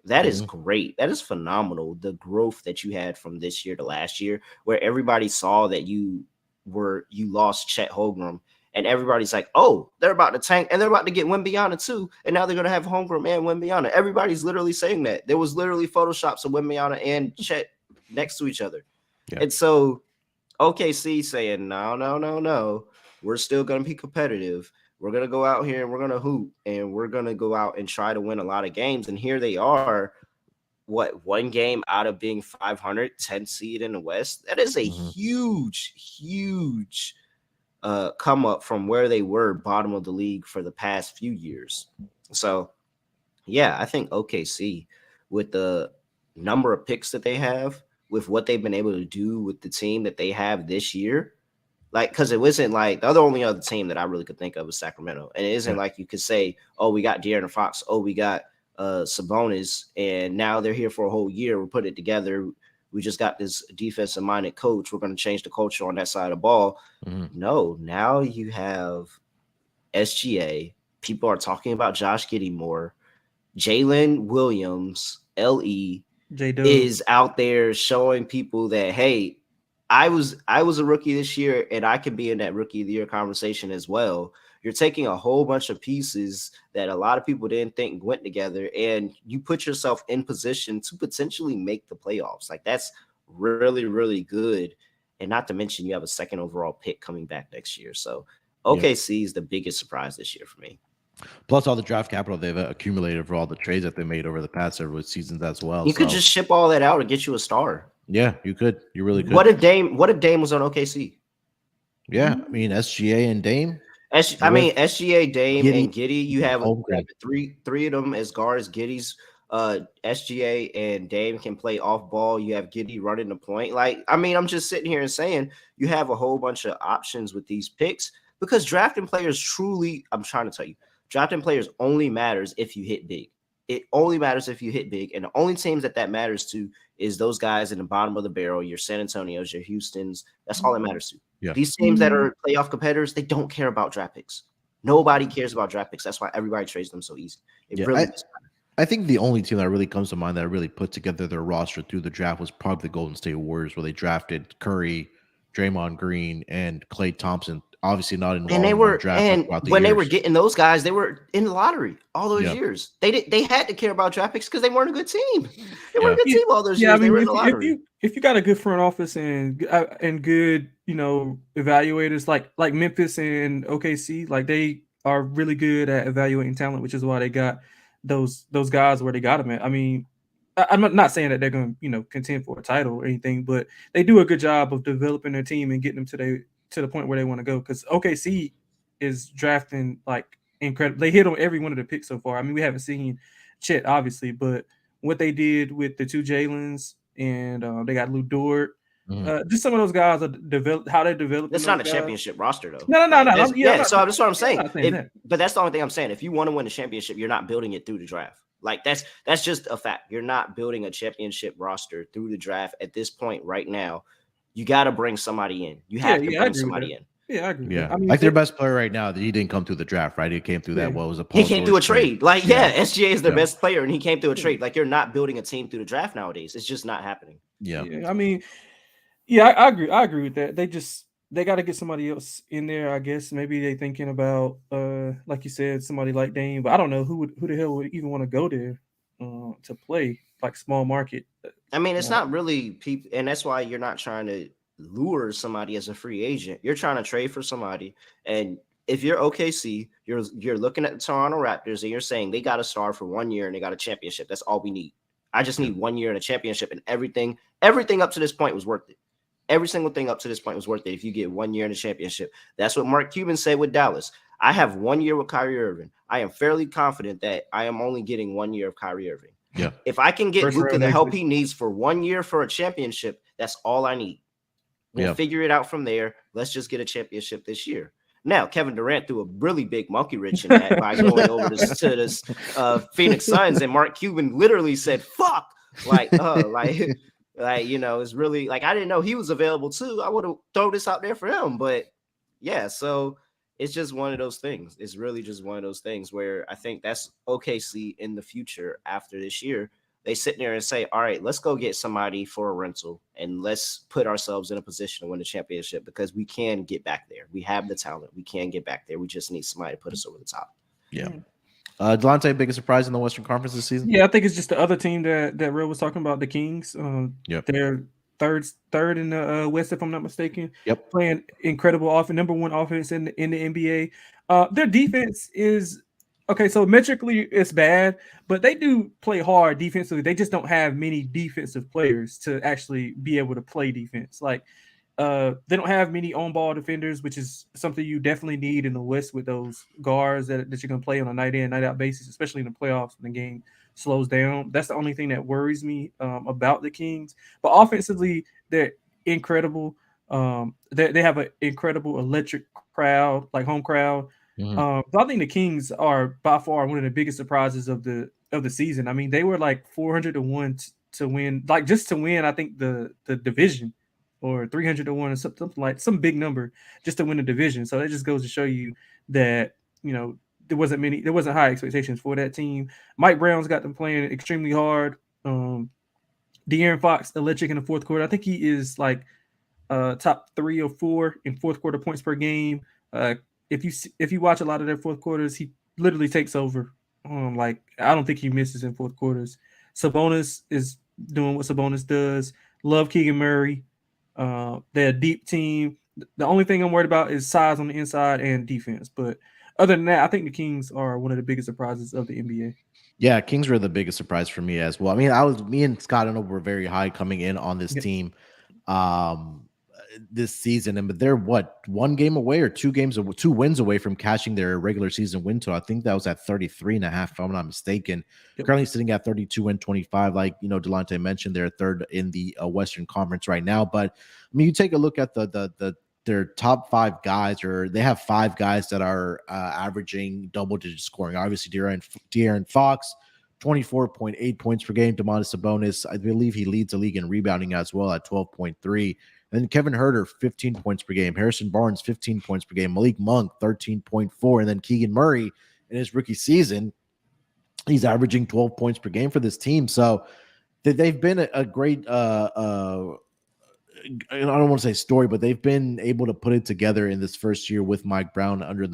That is great. That is phenomenal. The growth that you had from this year to last year, where everybody saw that you lost Chet Holmgren, and everybody's like, oh, they're about to tank, and they're about to get Wembanyama too, and now they're going to have Holmgren and Wembanyama. Everybody's literally saying that. There was literally photoshops of Wembanyama and Chet next to each other. Yeah. And so OKC saying, no, we're still going to be competitive. We're going to go out here and we're going to hoop, and we're going to go out and try to win a lot of games. And here they are, one game out of being 500, 10th seed in the West. That is a huge come up from where they were bottom of the league for the past few years. So, yeah, I think OKC, with the number of picks that they have, with what they've been able to do with the team that they have this year, like, because it wasn't like the only other team that I really could think of was Sacramento. And it isn't like you could say, oh, we got De'Aaron Fox. Oh, we got Sabonis. And now they're here for a whole year. We'll put it together. We just got this defensive-minded coach. We're going to change the culture on that side of the ball. No, now you have SGA. People are talking about Josh Giddey more. Jalen Williams, LE, is out there showing people that, hey, I was a rookie this year, and I can be in that rookie of the year conversation as well. You're taking a whole bunch of pieces that a lot of people didn't think went together, and you put yourself in position to potentially make the playoffs. Like, that's really, really good. And not to mention you have a second overall pick coming back next year. So OKC is the biggest surprise this year for me. Plus all the draft capital they've accumulated for all the trades that they made over the past several seasons as well. You could just ship all that out and get you a star. Yeah, you could. You really could. What if Dame was on OKC? Yeah, I mean SGA and Dame. SGA, Dame, and Giddey. You have three of them as guards. Giddey's SGA and Dame can play off ball. You have Giddey running the point. Like, I mean, I'm just sitting here and saying you have a whole bunch of options with these picks, because drafting players truly, I'm trying to tell you, drafting players only matters if you hit big. It only matters if you hit big, and the only teams that matters to is those guys in the bottom of the barrel, your San Antonios, your Houstons. That's all it matters to. Yeah. These teams that are playoff competitors, they don't care about draft picks. Nobody cares about draft picks. That's why everybody trades them so easy. I think the only team that really comes to mind that really put together their roster through the draft was probably the Golden State Warriors, where they drafted Curry, Draymond Green, and Klay Thompson. Obviously not in and they were they were getting those guys, they were in the lottery all those years. They had to care about draft picks because they weren't a good team. They weren't a good team all those years. I mean, they were in the lottery. If you got a good front office and good, evaluators like Memphis and OKC, like they are really good at evaluating talent, which is why they got those guys where they got them at. I mean, I'm not saying that they're going to contend for a title or anything, but they do a good job of developing their team and getting them to the point where they want to go, because OKC is drafting like incredible. They hit on every one of the picks so far. I mean, we haven't seen Chet obviously, but what they did with the two Jalen's and they got Lou Dort. Just some of those guys are how they develop. That's not a championship roster, though. No. So that's what I'm saying. But that's the only thing I'm saying. If you want to win a championship, you're not building it through the draft. Like that's just a fact. You're not building a championship roster through the draft at this point right now. You got to bring somebody in. You have to bring somebody in. Yeah, I agree. Yeah, I mean, like their best player right now, he didn't come through the draft, right? He came through that. What was a He came through a trade. Like, SGA is their best player, and he came through a trade. Like, you're not building a team through the draft nowadays. It's just not happening. Yeah. I mean, I agree. I agree with that. They got to get somebody else in there. I guess maybe they thinking about, like you said, somebody like Dame. But I don't know who the hell would even want to go there to play, like small market. I mean, it's not really people, and that's why you're not trying to lure somebody as a free agent. You're trying to trade for somebody, and if you're OKC, you're looking at the Toronto Raptors and you're saying they got a star for 1 year and they got a championship. That's all we need. I just need 1 year and a championship, and everything up to this point was worth it. Every single thing up to this point was worth it. If you get 1 year in a championship, that's what Mark Cuban said with Dallas. I have 1 year with Kyrie Irving. I am fairly confident that I am only getting 1 year of Kyrie Irving. Yeah. If I can get Luka the help he needs for 1 year for a championship, that's all I need. We'll figure it out from there. Let's just get a championship this year. Now, Kevin Durant threw a really big monkey wrench in that by going over to this Phoenix Suns, and Mark Cuban literally said, "Fuck!" It's really like I didn't know he was available too. I would have thrown this out there for him, but yeah. So it's just one of those things. It's really just one of those things where I think that's OKC in the future after this year. They sit there and say, all right, let's go get somebody for a rental and let's put ourselves in a position to win the championship because we can get back there. We have the talent. We can get back there. We just need somebody to put us over the top. Yeah. Delonte, biggest surprise in the Western Conference this season? Yeah, I think it's just the other team that Real was talking about, the Kings. They're third in the West, if I'm not mistaken. Yep. Playing incredible offense, number one offense in the NBA. Their defense is okay, so metrically it's bad, but they do play hard defensively. They just don't have many defensive players to actually be able to play defense. Like they don't have many on-ball defenders, which is something you definitely need in the West with those guards that you're going to play on a night-in, night-out basis, especially in the playoffs when the game slows down. That's the only thing that worries me about the Kings. But offensively, they're incredible. They have an incredible electric crowd, like home crowd. Mm-hmm. I think the Kings are by far one of the biggest surprises of the season. I mean, they were like 400-1 to win, like just to win. I think the division, or 300-1 or something like some big number just to win the division. So that just goes to show you that there wasn't high expectations for that team. Mike Brown's got them playing extremely hard. De'Aaron Fox electric in the fourth quarter. I think he is like top 3 or 4 in fourth quarter points per game. If you watch a lot of their fourth quarters, he literally takes over. I don't think he misses in fourth quarters. Sabonis is doing what Sabonis does. Love Keegan Murray. They're a deep team. The only thing I'm worried about is size on the inside and defense. But other than that, I think the Kings are one of the biggest surprises of the NBA. Yeah, Kings were the biggest surprise for me as well. I mean, me and Scott and were very high coming in on this team. This season, but they're 1 game away or 2 wins away from cashing their regular season win total. I think that was at 33.5, if I'm not mistaken. Yep. Currently sitting at 32-25. Like Delonte mentioned, they're third in the Western Conference right now. But I mean, you take a look at their top 5 guys, or they have 5 guys that are averaging double-digit scoring. Obviously, De'Aaron Fox, 24.8 points per game. Domantas Sabonis, I believe he leads the league in rebounding as well at 12.3. And then Kevin Huerter, 15 points per game. Harrison Barnes, 15 points per game. Malik Monk, 13.4. And then Keegan Murray, in his rookie season, he's averaging 12 points per game for this team. So they've been a great, I don't want to say story, but they've been able to put it together in this first year with Mike Brown under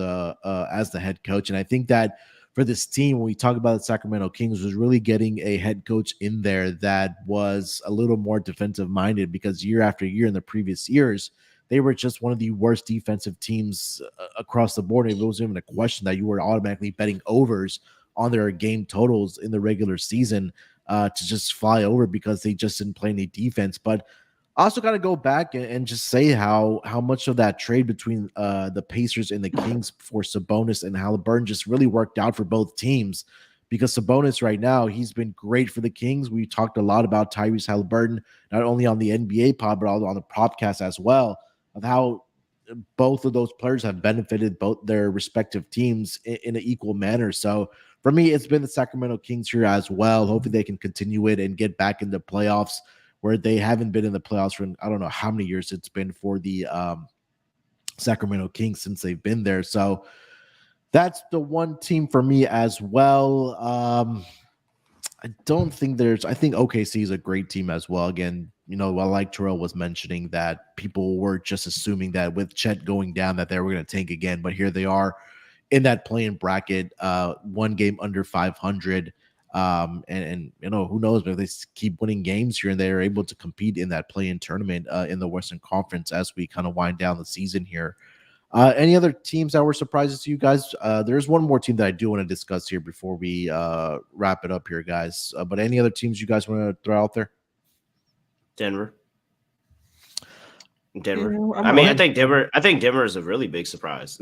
as the head coach. And I think that for this team, when we talk about the Sacramento Kings, was really getting a head coach in there that was a little more defensive minded, because year after year in the previous years, they were just one of the worst defensive teams across the board. It wasn't even a question that you were automatically betting overs on their game totals in the regular season to just fly over because they just didn't play any defense. But I also got to go back and just say how much of that trade between the Pacers and the Kings for Sabonis and Halliburton just really worked out for both teams, because Sabonis right now, he's been great for the Kings. We talked a lot about Tyrese Halliburton, not only on the NBA pod, but also on the podcast as well, of how both of those players have benefited both their respective teams in an equal manner. So for me, it's been the Sacramento Kings here as well. Hopefully they can continue it and get back in the playoffs, where they haven't been in the playoffs for, I don't know how many years it's been for the Sacramento Kings since they've been there. So that's the one team for me as well. I think OKC is a great team as well. Again, like Terrell was mentioning, that people were just assuming that with Chet going down that they were going to tank again, but here they are in that play-in bracket, one game under 500. And who knows, but if they keep winning games here and they're able to compete in that play-in tournament in the Western Conference as we kind of wind down the season here. Any other teams that were surprises to you guys? There's one more team that I do want to discuss here before we wrap it up here, guys. But any other teams you guys want to throw out there? Denver. Yeah, I think Denver is a really big surprise.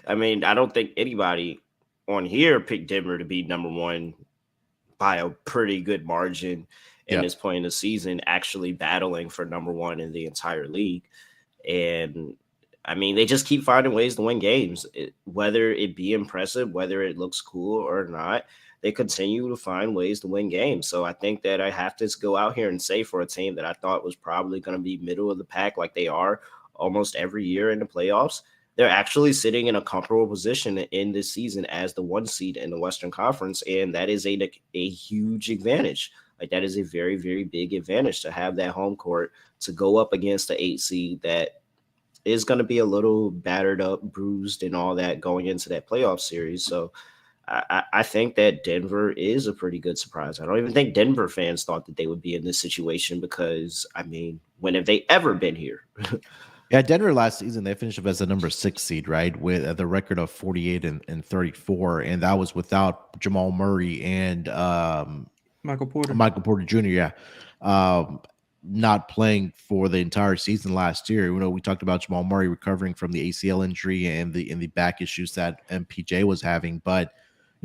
I mean, I don't think anybody on here picked Denver to be number one by a pretty good margin in this point in the season, actually battling for number one in the entire league. And I mean, they just keep finding ways to win games, whether it be impressive, whether it looks cool or not. They continue to find ways to win games. So I think that I have to go out here and say, for a team that I thought was probably going to be middle of the pack, like they are almost every year in the playoffs, they're actually sitting in a comfortable position in this season as the 1 seed in the Western Conference. And that is a huge advantage. Like, that is a very, very big advantage to have that home court to go up against the 8 seed that is going to be a little battered up, bruised, and all that going into that playoff series. So I think that Denver is a pretty good surprise. I don't even think Denver fans thought that they would be in this situation because, I mean, when have they ever been here? Yeah, Denver last season, they finished up as the number 6 seed, right, with the record of 48 and 34, and that was without Jamal Murray and Michael Porter Jr., yeah. Not playing for the entire season last year. We talked about Jamal Murray recovering from the ACL injury and the back issues that MPJ was having. But,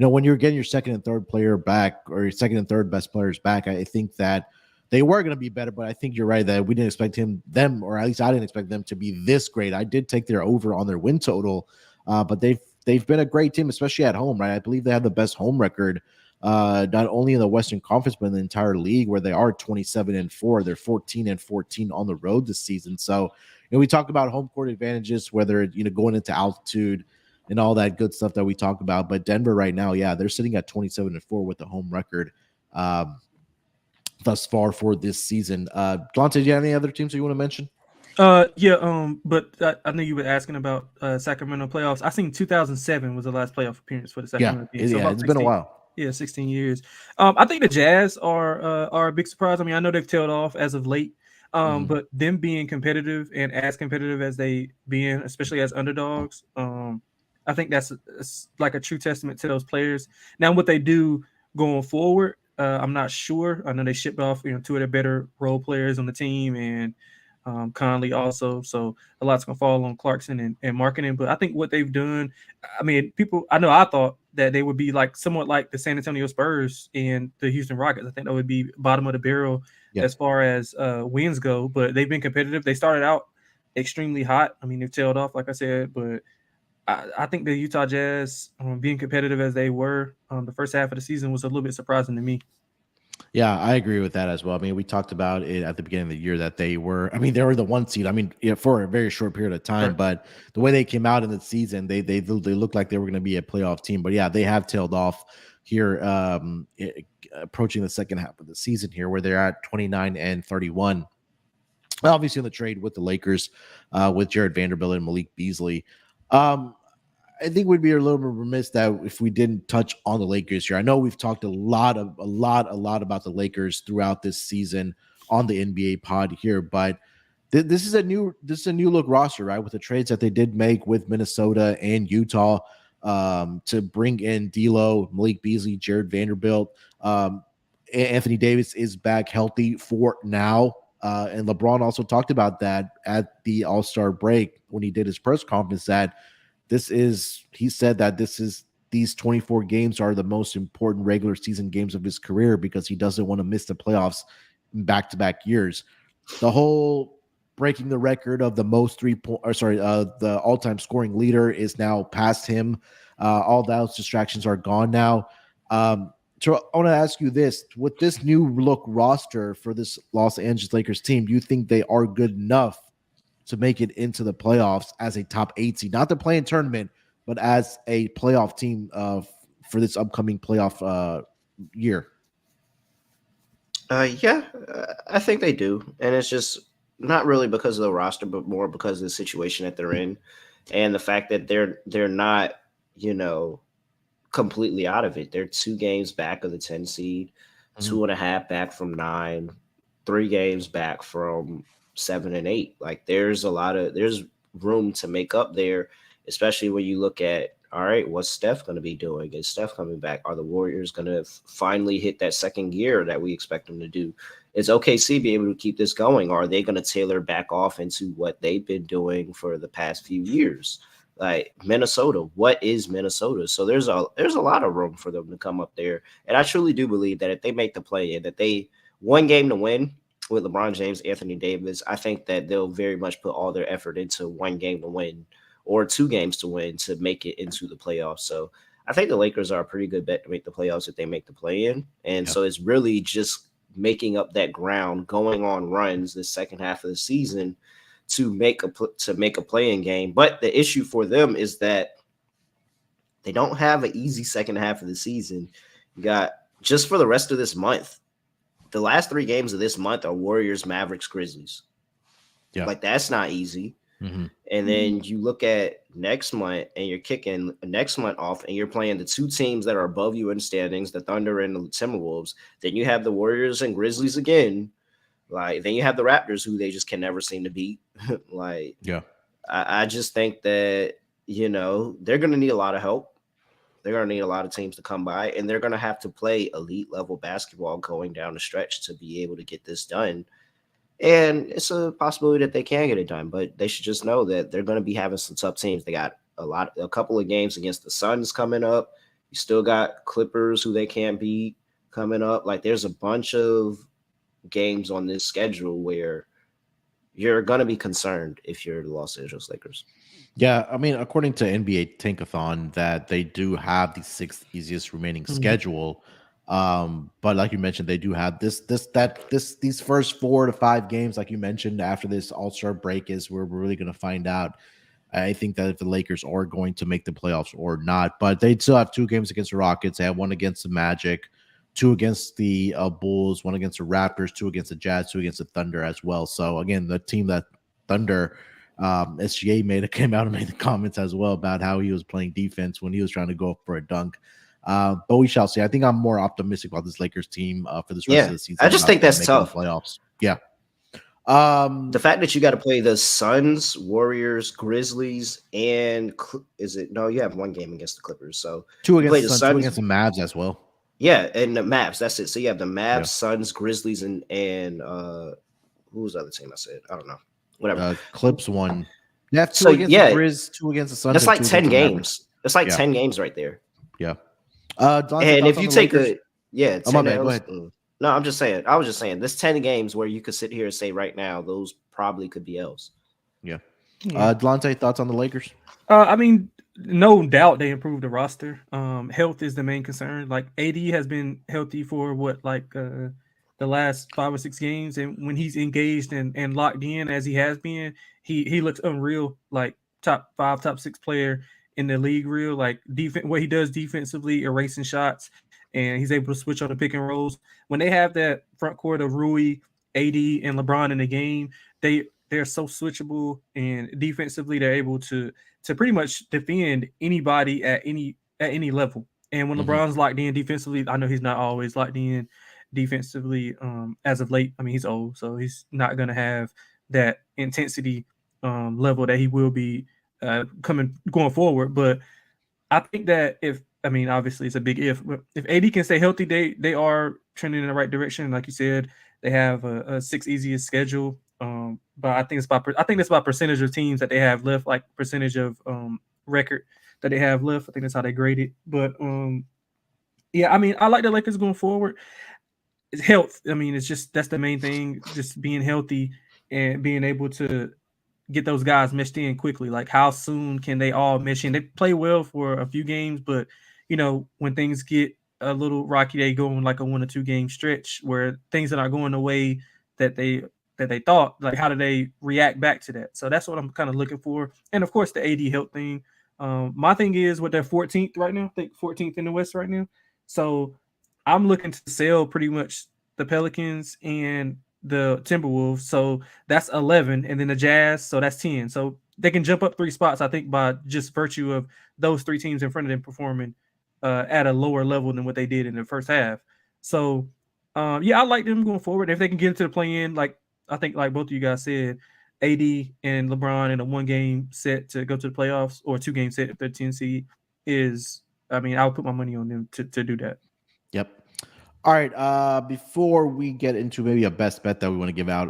when you're getting your second and third player back, or your second and third best players back, I think that they were going to be better. But I think you're right that we didn't expect them, or at least I didn't expect them to be this great. I did take their over on their win total, but they've been a great team, especially at home, right? I believe they have the best home record, not only in the Western Conference, but in the entire league, where they are 27-4. They're 14-14 on the road this season. So, we talk about home court advantages, whether, going into altitude and all that good stuff that we talk about. But Denver right now, yeah, they're sitting at 27-4 with the home record thus far for this season. Delonte, do you have any other teams that you want to mention? But I know you were asking about Sacramento playoffs. I think 2007 was the last playoff appearance for the Sacramento team. So it's been a while. Yeah, 16 years. I think the Jazz are a big surprise. I mean, I know they've tailed off as of late, but them being competitive and as competitive as they being, especially as underdogs, I think that's like a true testament to those players. Now, what they do going forward, I'm not sure. I know they shipped off, 2 of their better role players on the team, and Conley also. So a lot's gonna fall on Clarkson and marketing. But I think what they've done, I mean, I thought that they would be like somewhat like the San Antonio Spurs and the Houston Rockets. I think that would be bottom of the barrel as far as wins go. But they've been competitive. They started out extremely hot. I mean, they've tailed off, like I said, but I think the Utah Jazz, being competitive as they were the first half of the season, was a little bit surprising to me. Yeah, I agree with that as well. I mean, we talked about it at the beginning of the year that they were the 1 seed. I mean, for a very short period of time, but the way they came out in the season, they looked like they were going to be a playoff team. But yeah, they have tailed off here, approaching the second half of the season here, where they're at 29-31. Obviously, in the trade with the Lakers, with Jared Vanderbilt and Malik Beasley. I think we'd be a little bit remiss that if we didn't touch on the Lakers here. I know we've talked a lot about the Lakers throughout this season on the NBA pod here, but this is a new look roster, right? With the trades that they did make with Minnesota and Utah, to bring in D'Lo, Malik Beasley, Jared Vanderbilt. Anthony Davis is back healthy for now. And LeBron also talked about that at the All-Star break when he did his press conference, that he said that this is these 24 games are the most important regular season games of his career because he doesn't want to miss the playoffs in back-to-back years. The whole breaking the record of the most the all-time scoring leader is now past him. All those distractions are gone now. So I want to ask you this: with this new look roster for this Los Angeles Lakers team, do you think they are good enough to make it into the playoffs as a top 8 seed, not the play-in tournament, but as a playoff team for this upcoming playoff year? Yeah, I think they do. And it's just not really because of the roster, but more because of the situation that they're in and the fact that they're not, completely out of it. They're 2 games back of the 10 seed, 2.5 back from 9, 3 games back from 7 and 8. Like there's room to make up there, especially when you look at, all right, what's Steph going to be doing? Is Steph coming back? Are the Warriors going to finally hit that second gear that we expect them to do? Is OKC be able to keep this going? Or are they going to tailor back off into what they've been doing for the past few years? Like Minnesota, what is Minnesota? So there's a lot of room for them to come up there. And I truly do believe that if they make the play in, that they one game to win with LeBron James, Anthony Davis, I think that they'll very much put all their effort into 1 game to win or 2 games to win to make it into the playoffs. So I think the Lakers are a pretty good bet to make the playoffs if they make the play in. And so it's really just making up that ground, going on runs the second half of the season to make a play-in game. But the issue for them is that they don't have an easy second half of the season. You got just for the rest of this month, the last 3 games of this month are Warriors, Mavericks, Grizzlies. Yeah, like that's not easy. Mm-hmm. And then you look at next month and you're kicking next month off and you're playing the 2 teams that are above you in standings, the Thunder and the Timberwolves. Then you have the Warriors and Grizzlies again. Like then you have the Raptors who they just can never seem to beat. Like, yeah, I just think that, they're going to need a lot of help. They're going to need a lot of teams to come by and they're going to have to play elite level basketball going down the stretch to be able to get this done. And it's a possibility that they can get it done, but they should just know that they're going to be having some tough teams. They got a couple of games against the Suns coming up. You still got Clippers who they can't beat coming up. Like there's a bunch of games on this schedule where you're going to be concerned if you're the Los Angeles Lakers. Yeah, I mean, according to NBA Tankathon, that they do have the 6th easiest remaining schedule. But like you mentioned, they do have these first 4 to 5 games, like you mentioned, after this All-Star break is where we're really going to find out. I think that if the Lakers are going to make the playoffs or not, but they still have 2 games against the Rockets. They have 1 against the Magic, 2 against the Bulls, 1 against the Raptors, 2 against the Jazz, 2 against the Thunder as well. So again, the team that Thunder, SGA came out and made the comments as well about how he was playing defense when he was trying to go for a dunk. But we shall see. I think I'm more optimistic about this Lakers team for this rest of the season. I just think that's tough. Playoffs. Yeah. The fact that you got to play the Suns, Warriors, Grizzlies, and you have 1 game against the Clippers. So 2 against the Suns, 2 against the Mavs as well. Yeah, and the Mavs. That's it. So you have the Mavs, Suns, Grizzlies, and who was the other team I said? I don't know. Whatever. Clips 1. You have 2 against the Grizz, 2 against the Suns. That's like 10 games. It's like 10 games right there. Yeah. And if you take 10 my bad. Go ahead. No, I'm just saying. I was just saying. There's 10 games where you could sit here and say right now those probably could be L's. Yeah. Delonte, thoughts on the Lakers? I mean, no doubt they improved the roster. Health is the main concern. Like AD has been healthy for the last 5 or 6 games, and when he's engaged and locked in as he has been, he looks unreal. Like top 5, top 6 player in the league. Real like defense. What he does defensively, erasing shots, and he's able to switch on the pick and rolls. When they have that front court of Rui, AD, and LeBron in the game, they're so switchable, and defensively they're able to pretty much defend anybody at any level. And when LeBron's locked in defensively, I know he's not always locked in defensively as of late. I mean, he's old, so he's not going to have that intensity level that he will be going forward. But I think that obviously it's a big if AD can stay healthy, they are trending in the right direction. Like you said, they have a 6th easiest schedule. But I think it's by percentage of teams that they have left, like percentage of record. that they have left. I think that's how they grade it. But yeah, I mean, I like the Lakers going forward. It's health. I mean, it's just that's the main thing, just being healthy and being able to get those guys meshed in quickly. Like, how soon can they all mesh in? They play well for a few games, but when things get a little rocky, they go on like a 1 or 2 game stretch where things are not going the way that they thought. Like, how do they react back to that? So that's what I'm kind of looking for. And of course, the AD health thing. My thing is, what they're 14th right now. I think 14th in the West right now. So I'm looking to sell pretty much the Pelicans and the Timberwolves. So that's 11, and then the Jazz. So that's 10. So they can jump up 3 spots, I think, by just virtue of those 3 teams in front of them performing at a lower level than what they did in the first half. So yeah, I like them going forward. If they can get into the play-in, like I think, like both of you guys said, AD and LeBron in a 1-game set to go to the playoffs, or 2-game set if they're 10 seed is. I mean, I'll put my money on them to do that. Yep. All right. Before we get into maybe a best bet that we want to give out,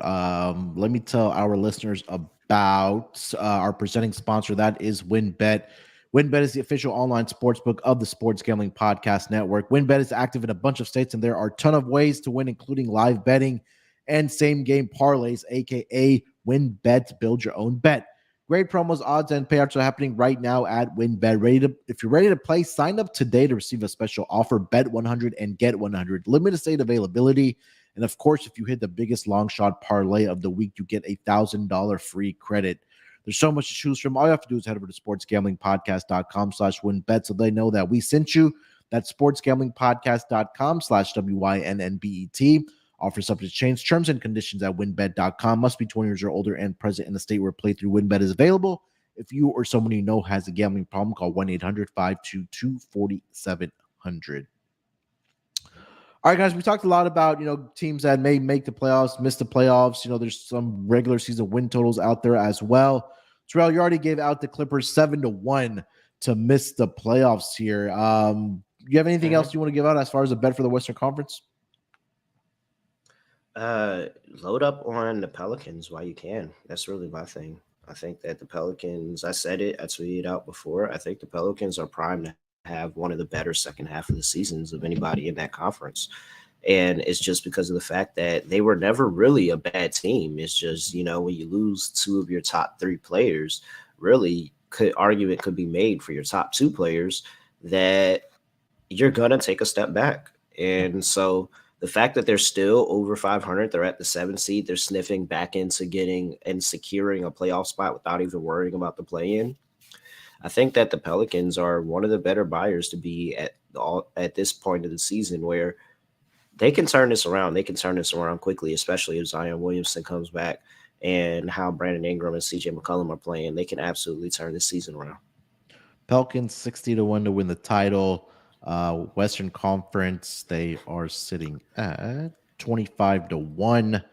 let me tell our listeners about our presenting sponsor. That is WinBet. WinBet is the official online sportsbook of the Sports Gambling Podcast Network. WinBet is active in a bunch of states, and there are a ton of ways to win, including live betting and same-game parlays, aka WinBet. Build your own bet. Great promos, odds, and payouts are happening right now at WinBet. If you're ready to play, sign up today to receive a special offer. Bet 100 and get 100. Limited state availability. And of course, if you hit the biggest long shot parlay of the week, you get $1,000 free credit. There's so much to choose from. All you have to do is head over to sportsgamblingpodcast.com/winbet so they know that we sent you. That's sportsgamblingpodcast.com/WYNNBET. Offer subject to change. Terms and conditions at winbet.com. Must be 20 years or older and present in the state where playthrough WinBet is available. If you or someone you know has a gambling problem, call 1-800-522-4700. All right, guys, we talked a lot about, teams that may make the playoffs, miss the playoffs. There's some regular season win totals out there as well. Terrell, you already gave out the Clippers 7-1 to miss the playoffs here. Do you have anything else you want to give out as far as a bet for the Western Conference? Load up on the Pelicans while you can. That's really my thing. I think that the Pelicans, I said it, I tweeted out before, I think the Pelicans are primed to have one of the better second half of the seasons of anybody in that conference. And it's just because of the fact that they were never really a bad team. It's just, when you lose 2 of your top 3 players, really argument could be made for your top 2 players that you're going to take a step back. And so the fact that they're still over 500, they're at the 7th seed, they're sniffing back into getting and securing a playoff spot without even worrying about the play-in. I think that the Pelicans are one of the better buyers to be at this point of the season, where they can turn this around. They can turn this around quickly, especially if Zion Williamson comes back and how Brandon Ingram and CJ McCollum are playing. They can absolutely turn this season around. Pelicans 60-1 to win the title. Western Conference, they are sitting at 25-1,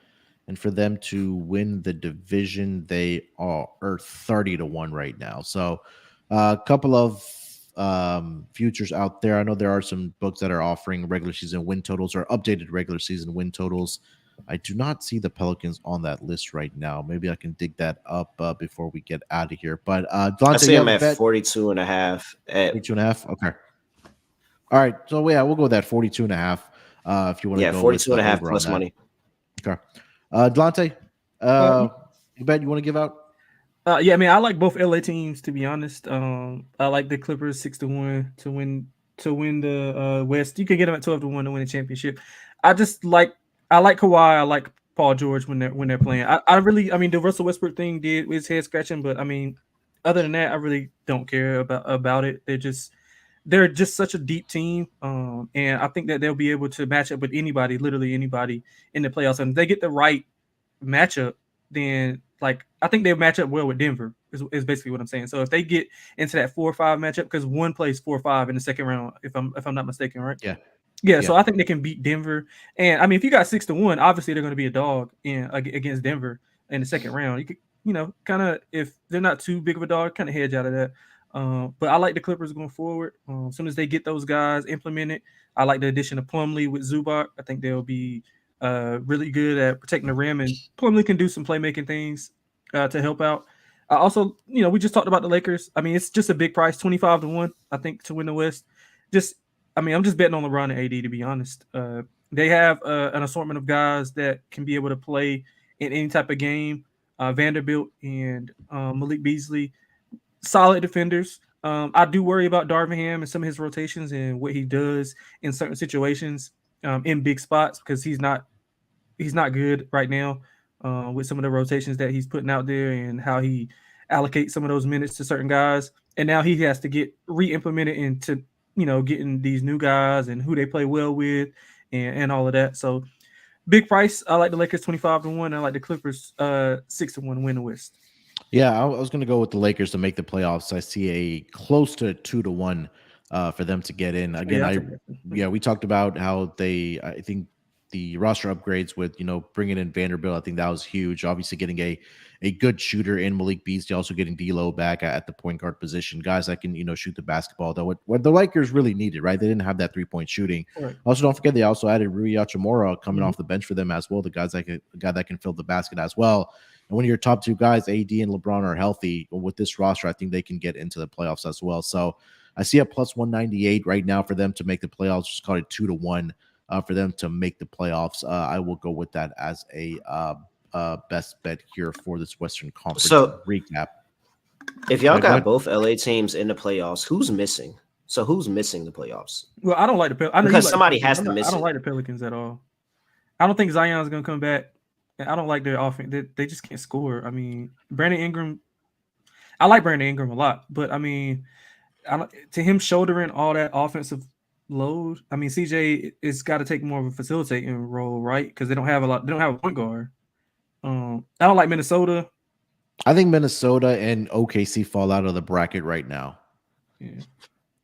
and for them to win the division, they are 30-1 right now. So a couple of futures out there. I know there are some books that are offering regular season win totals or updated regular season win totals. I do not see the Pelicans on that list right now. Maybe I can dig that up before we get out of here. But Delonte, I see him at 42.5. 42.5. Okay. All right. So yeah, we'll go with that 42.5. If you want to go 42.5 plus money. Okay. Delonte, you bet you want to give out? Yeah, I mean, I like both LA teams, to be honest. I like the Clippers 6-1 to win the West. You could get them at 12-1 to win a championship. I like Kawhi. I like Paul George when they're playing. The Russell Westbrook thing did his head scratching, but I mean, other than that, I really don't care about it. They're just such a deep team, and I think that they'll be able to match up with anybody, literally anybody in the playoffs. And if they get the right matchup, then I think they'll match up well with Denver. Is basically what I'm saying. So if they get into that 4-5 matchup, because one plays 4-5 in the second round, if I'm not mistaken, right? Yeah. So I think they can beat Denver. And I mean, if you got 6-1, obviously they're going to be a dog against Denver in the second round. You could, kind of, if they're not too big of a dog, kind of hedge out of that. But I like the Clippers going forward. As soon as they get those guys implemented, I like the addition of Plumlee with Zubac. I think they'll be really good at protecting the rim, and Plumlee can do some playmaking things to help out. I also, we just talked about the Lakers. I mean, it's just a big price, 25-1, I think, to win the West. I'm just betting on LeBron and AD, to be honest. They have an assortment of guys that can be able to play in any type of game. Vanderbilt and Malik Beasley, solid defenders. I do worry about Darvin Ham and some of his rotations and what he does in certain situations in big spots, because he's not good right now with some of the rotations that he's putting out there and how he allocates some of those minutes to certain guys. And now he has to get re-implemented into, getting these new guys and who they play well with and all of that. So big price. I like the Lakers 25-1. I like the Clippers 6-1 win the West. Yeah, I was going to go with the Lakers to make the playoffs. I see a close to 2-1 for them to get in. Again, we talked about how I think the roster upgrades with, bringing in Vanderbilt. I think that was huge. Obviously getting a good shooter in Malik Beasley, also getting D'Lo back at the point guard position. Guys that can, shoot the basketball. Though what the Lakers really needed, right? They didn't have that 3-point shooting. Right. Also, don't forget they also added Rui Hachimura coming off the bench for them as well. A guy that can fill the basket as well. And when your top two guys, AD and LeBron, are healthy with this roster, I think they can get into the playoffs as well. So I see a plus 198 right now for them to make the playoffs. Just call it 2-1 for them to make the playoffs. I will go with that as a best bet here for this Western Conference recap. If y'all got both LA teams in the playoffs, who's missing? So who's missing the playoffs? Well, I don't like the Pelicans. Because somebody has to miss it. I don't like the Pelicans at all. I don't think Zion's going to come back. I don't like their offense. They just can't score. I mean, Brandon Ingram, I like Brandon Ingram a lot, but I mean, to him shouldering all that offensive load, I mean, CJ is got to take more of a facilitating role, right? Because they don't have a point guard. I don't like Minnesota. I think Minnesota and OKC fall out of the bracket right now. Yeah.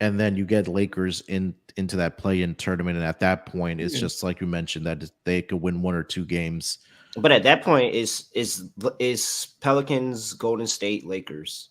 And then you get Lakers into that play-in tournament, and at that point, it's just like you mentioned that they could win 1 or 2 games. But at that point, is Pelicans, Golden State, Lakers,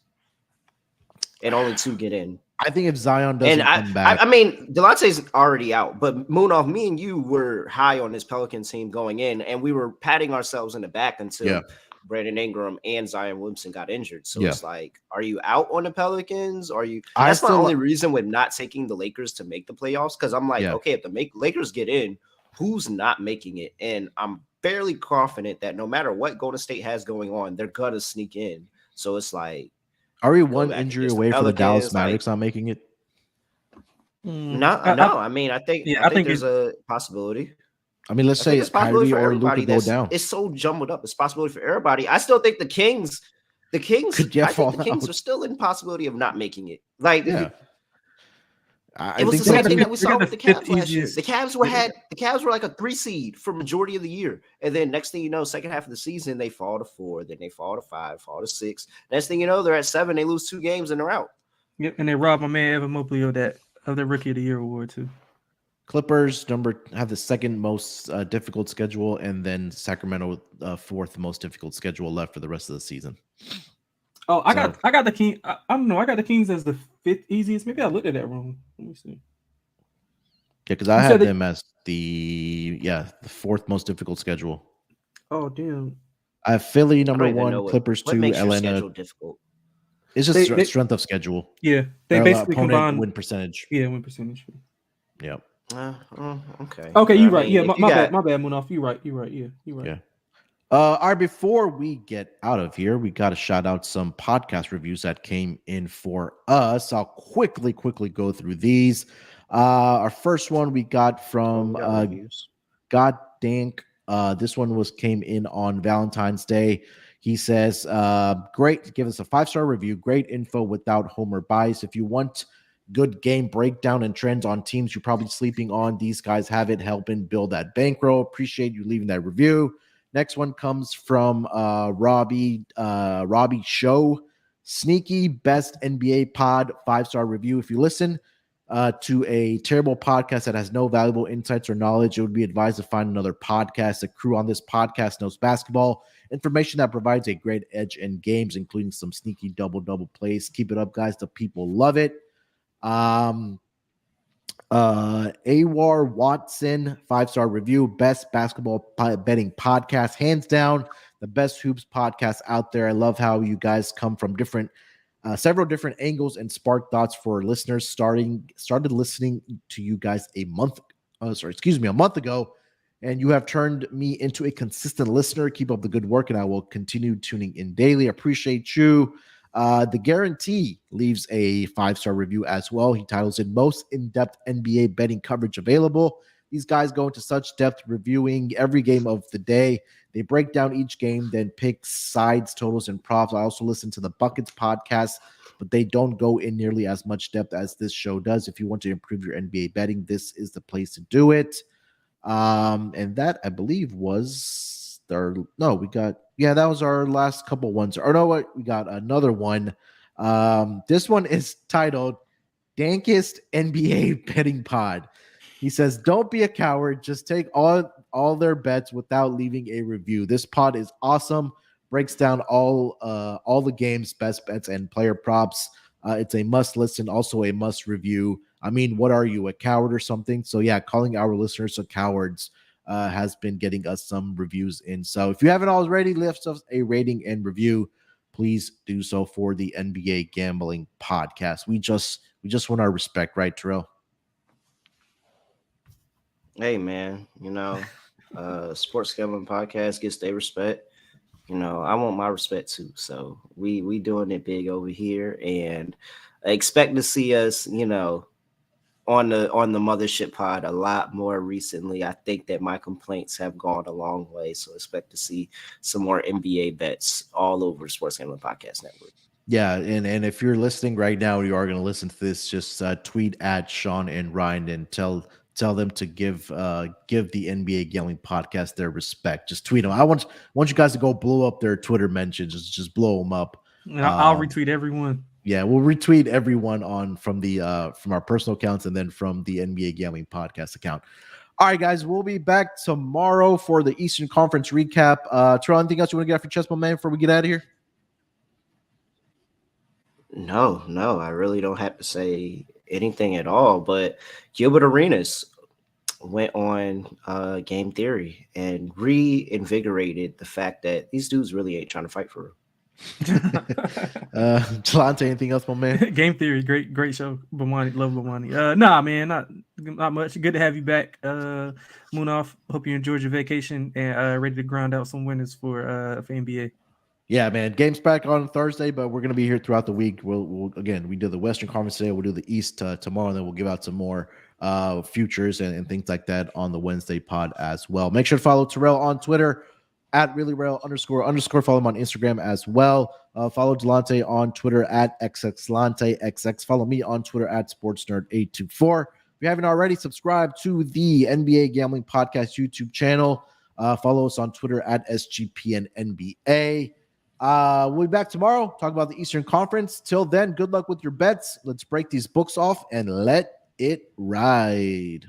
and only 2 get in. I think if Zion doesn't come back, I mean, Delonte's already out. But Munaf, me and you were high on this Pelicans team going in, and we were patting ourselves in the back until Brandon Ingram and Zion Williamson got injured. So it's like, are you out on the Pelicans? Are you? That's my only reason with not taking the Lakers to make the playoffs, because I'm like, okay, if the Lakers get in, who's not making it? And I'm fairly confident that no matter what Golden State has going on, they're gonna sneak in. So it's like, are we one injury away from the Dallas Mavericks not making it? No. I mean, I think there's a possibility. I mean, let's say it's Kyrie or Luka go down. It's so jumbled up. It's a possibility for everybody. I still think the Kings are still in possibility of not making it. Like, it was the same thing that we saw with the Cavs last year. The Cavs were like a 3 seed for majority of the year, and then next thing you know, second half of the season they fall to 4, then they fall to 5, fall to 6. Next thing you know, they're at 7. They lose 2 games and they're out. Yep, and they robbed my man Evan Mobley of the Rookie of the Year award too. Clippers have the second most difficult schedule, and then Sacramento 4th most difficult schedule left for the rest of the season. Oh, I got the King. I don't know. I got the Kings as the 5th easiest. Maybe I looked at that wrong. Let me see. Yeah, because I had them as the 4th most difficult schedule. Oh damn! I have Philly number 1, Clippers 2, Atlanta. Difficult. It's just strength of schedule. Yeah, they basically combine win percentage. Yeah, win percentage. Yeah. Okay. Okay, you're right. Yeah, my bad, Munaf. You're right. Yeah, you're right. Yeah. All right, before we get out of here, we got to shout out some podcast reviews that came in for us. I'll quickly go through these. Our first one we got from God Dank. This one came in on Valentine's Day. He says, great, give us a 5-star review. Great info without Homer bias. If you want good game breakdown and trends on teams you're probably sleeping on, these guys have it, helping build that bankroll. Appreciate you leaving that review. Next one comes from Robbie Show. Sneaky best NBA pod, 5-star review. If you listen to a terrible podcast that has no valuable insights or knowledge, it would be advised to find another podcast. The crew on this podcast knows basketball information that provides a great edge in games, including some sneaky double plays. Keep it up, guys. The people love it. Awar Watson, 5-star review, best basketball betting podcast, hands down. the best hoops podcast out there. I love how you guys come from several different angles and spark thoughts for listeners. Started listening to you guys a month ago, and you have turned me into a consistent listener. Keep up the good work, and I will continue tuning in daily. Appreciate you. The Guarantee leaves a 5-star review as well. He titles it most in-depth NBA betting coverage available. These guys go into such depth reviewing every game of the day. They break down each game, then pick sides, totals, and props. I also listen to the Buckets podcast, but they don't go in nearly as much depth as this show does. If you want to improve your NBA betting, this is the place to do it. And that, I believe, was that was our last couple ones. Or no, what? We got another one. This one is titled Dankest NBA Betting Pod. He says, don't be a coward. Just take all their bets without leaving a review. This pod is awesome. Breaks down all the games, best bets, and player props. It's a must listen, also a must review. I mean, what are you, a coward or something? So yeah, calling our listeners cowards has been getting us some reviews in. So if you haven't already, left us a rating and review. Please do so for the NBA Gambling Podcast. We just want our respect, right, Terrell? Hey man, Sports Gambling Podcast gets their respect. I want my respect too. So we doing it big over here, and I expect to see us, on the Mothership Pod a lot more recently. I think that my complaints have gone a long way, so expect to see some more NBA bets all over Sports Gambling Podcast Network. Yeah, and if you're listening right now, you are going to listen to this. Just tweet at Sean and Ryan and tell them to give the NBA Gambling Podcast their respect. Just tweet them. I want you guys to go blow up their Twitter mentions. Just blow them up. I'll retweet everyone. Yeah, we'll retweet everyone from our personal accounts and then from the NBA Gambling Podcast account. All right, guys, we'll be back tomorrow for the Eastern Conference recap. Terrell, anything else you want to get off your chest, my man, before we get out of here? No, I really don't have to say anything at all. But Gilbert Arenas went on Game Theory and reinvigorated the fact that these dudes really ain't trying to fight for real. Delonte, anything else, my man? Game Theory, great show. Bomani, love Bomani. Nah, man, not much. Good to have you back, Munaf. Hope you enjoyed your vacation and ready to grind out some winners for NBA. Yeah, man. Game's back on Thursday, but we're gonna be here throughout the week. We'll again, we do the Western Conference today. We'll do the East tomorrow, and then we'll give out some more futures and things like that on the Wednesday pod as well. Make sure to follow Terrell on Twitter at reallyrail _ follow him on Instagram as well. Follow Delonte on Twitter at xxlanteXX. Follow me on Twitter at sportsnerd824. If you haven't already, subscribe to the NBA Gambling Podcast YouTube channel. Follow us on Twitter at SGPNNBA. We'll be back tomorrow, talk about the Eastern Conference. Till then, good luck with your bets. Let's break these books off and let it ride.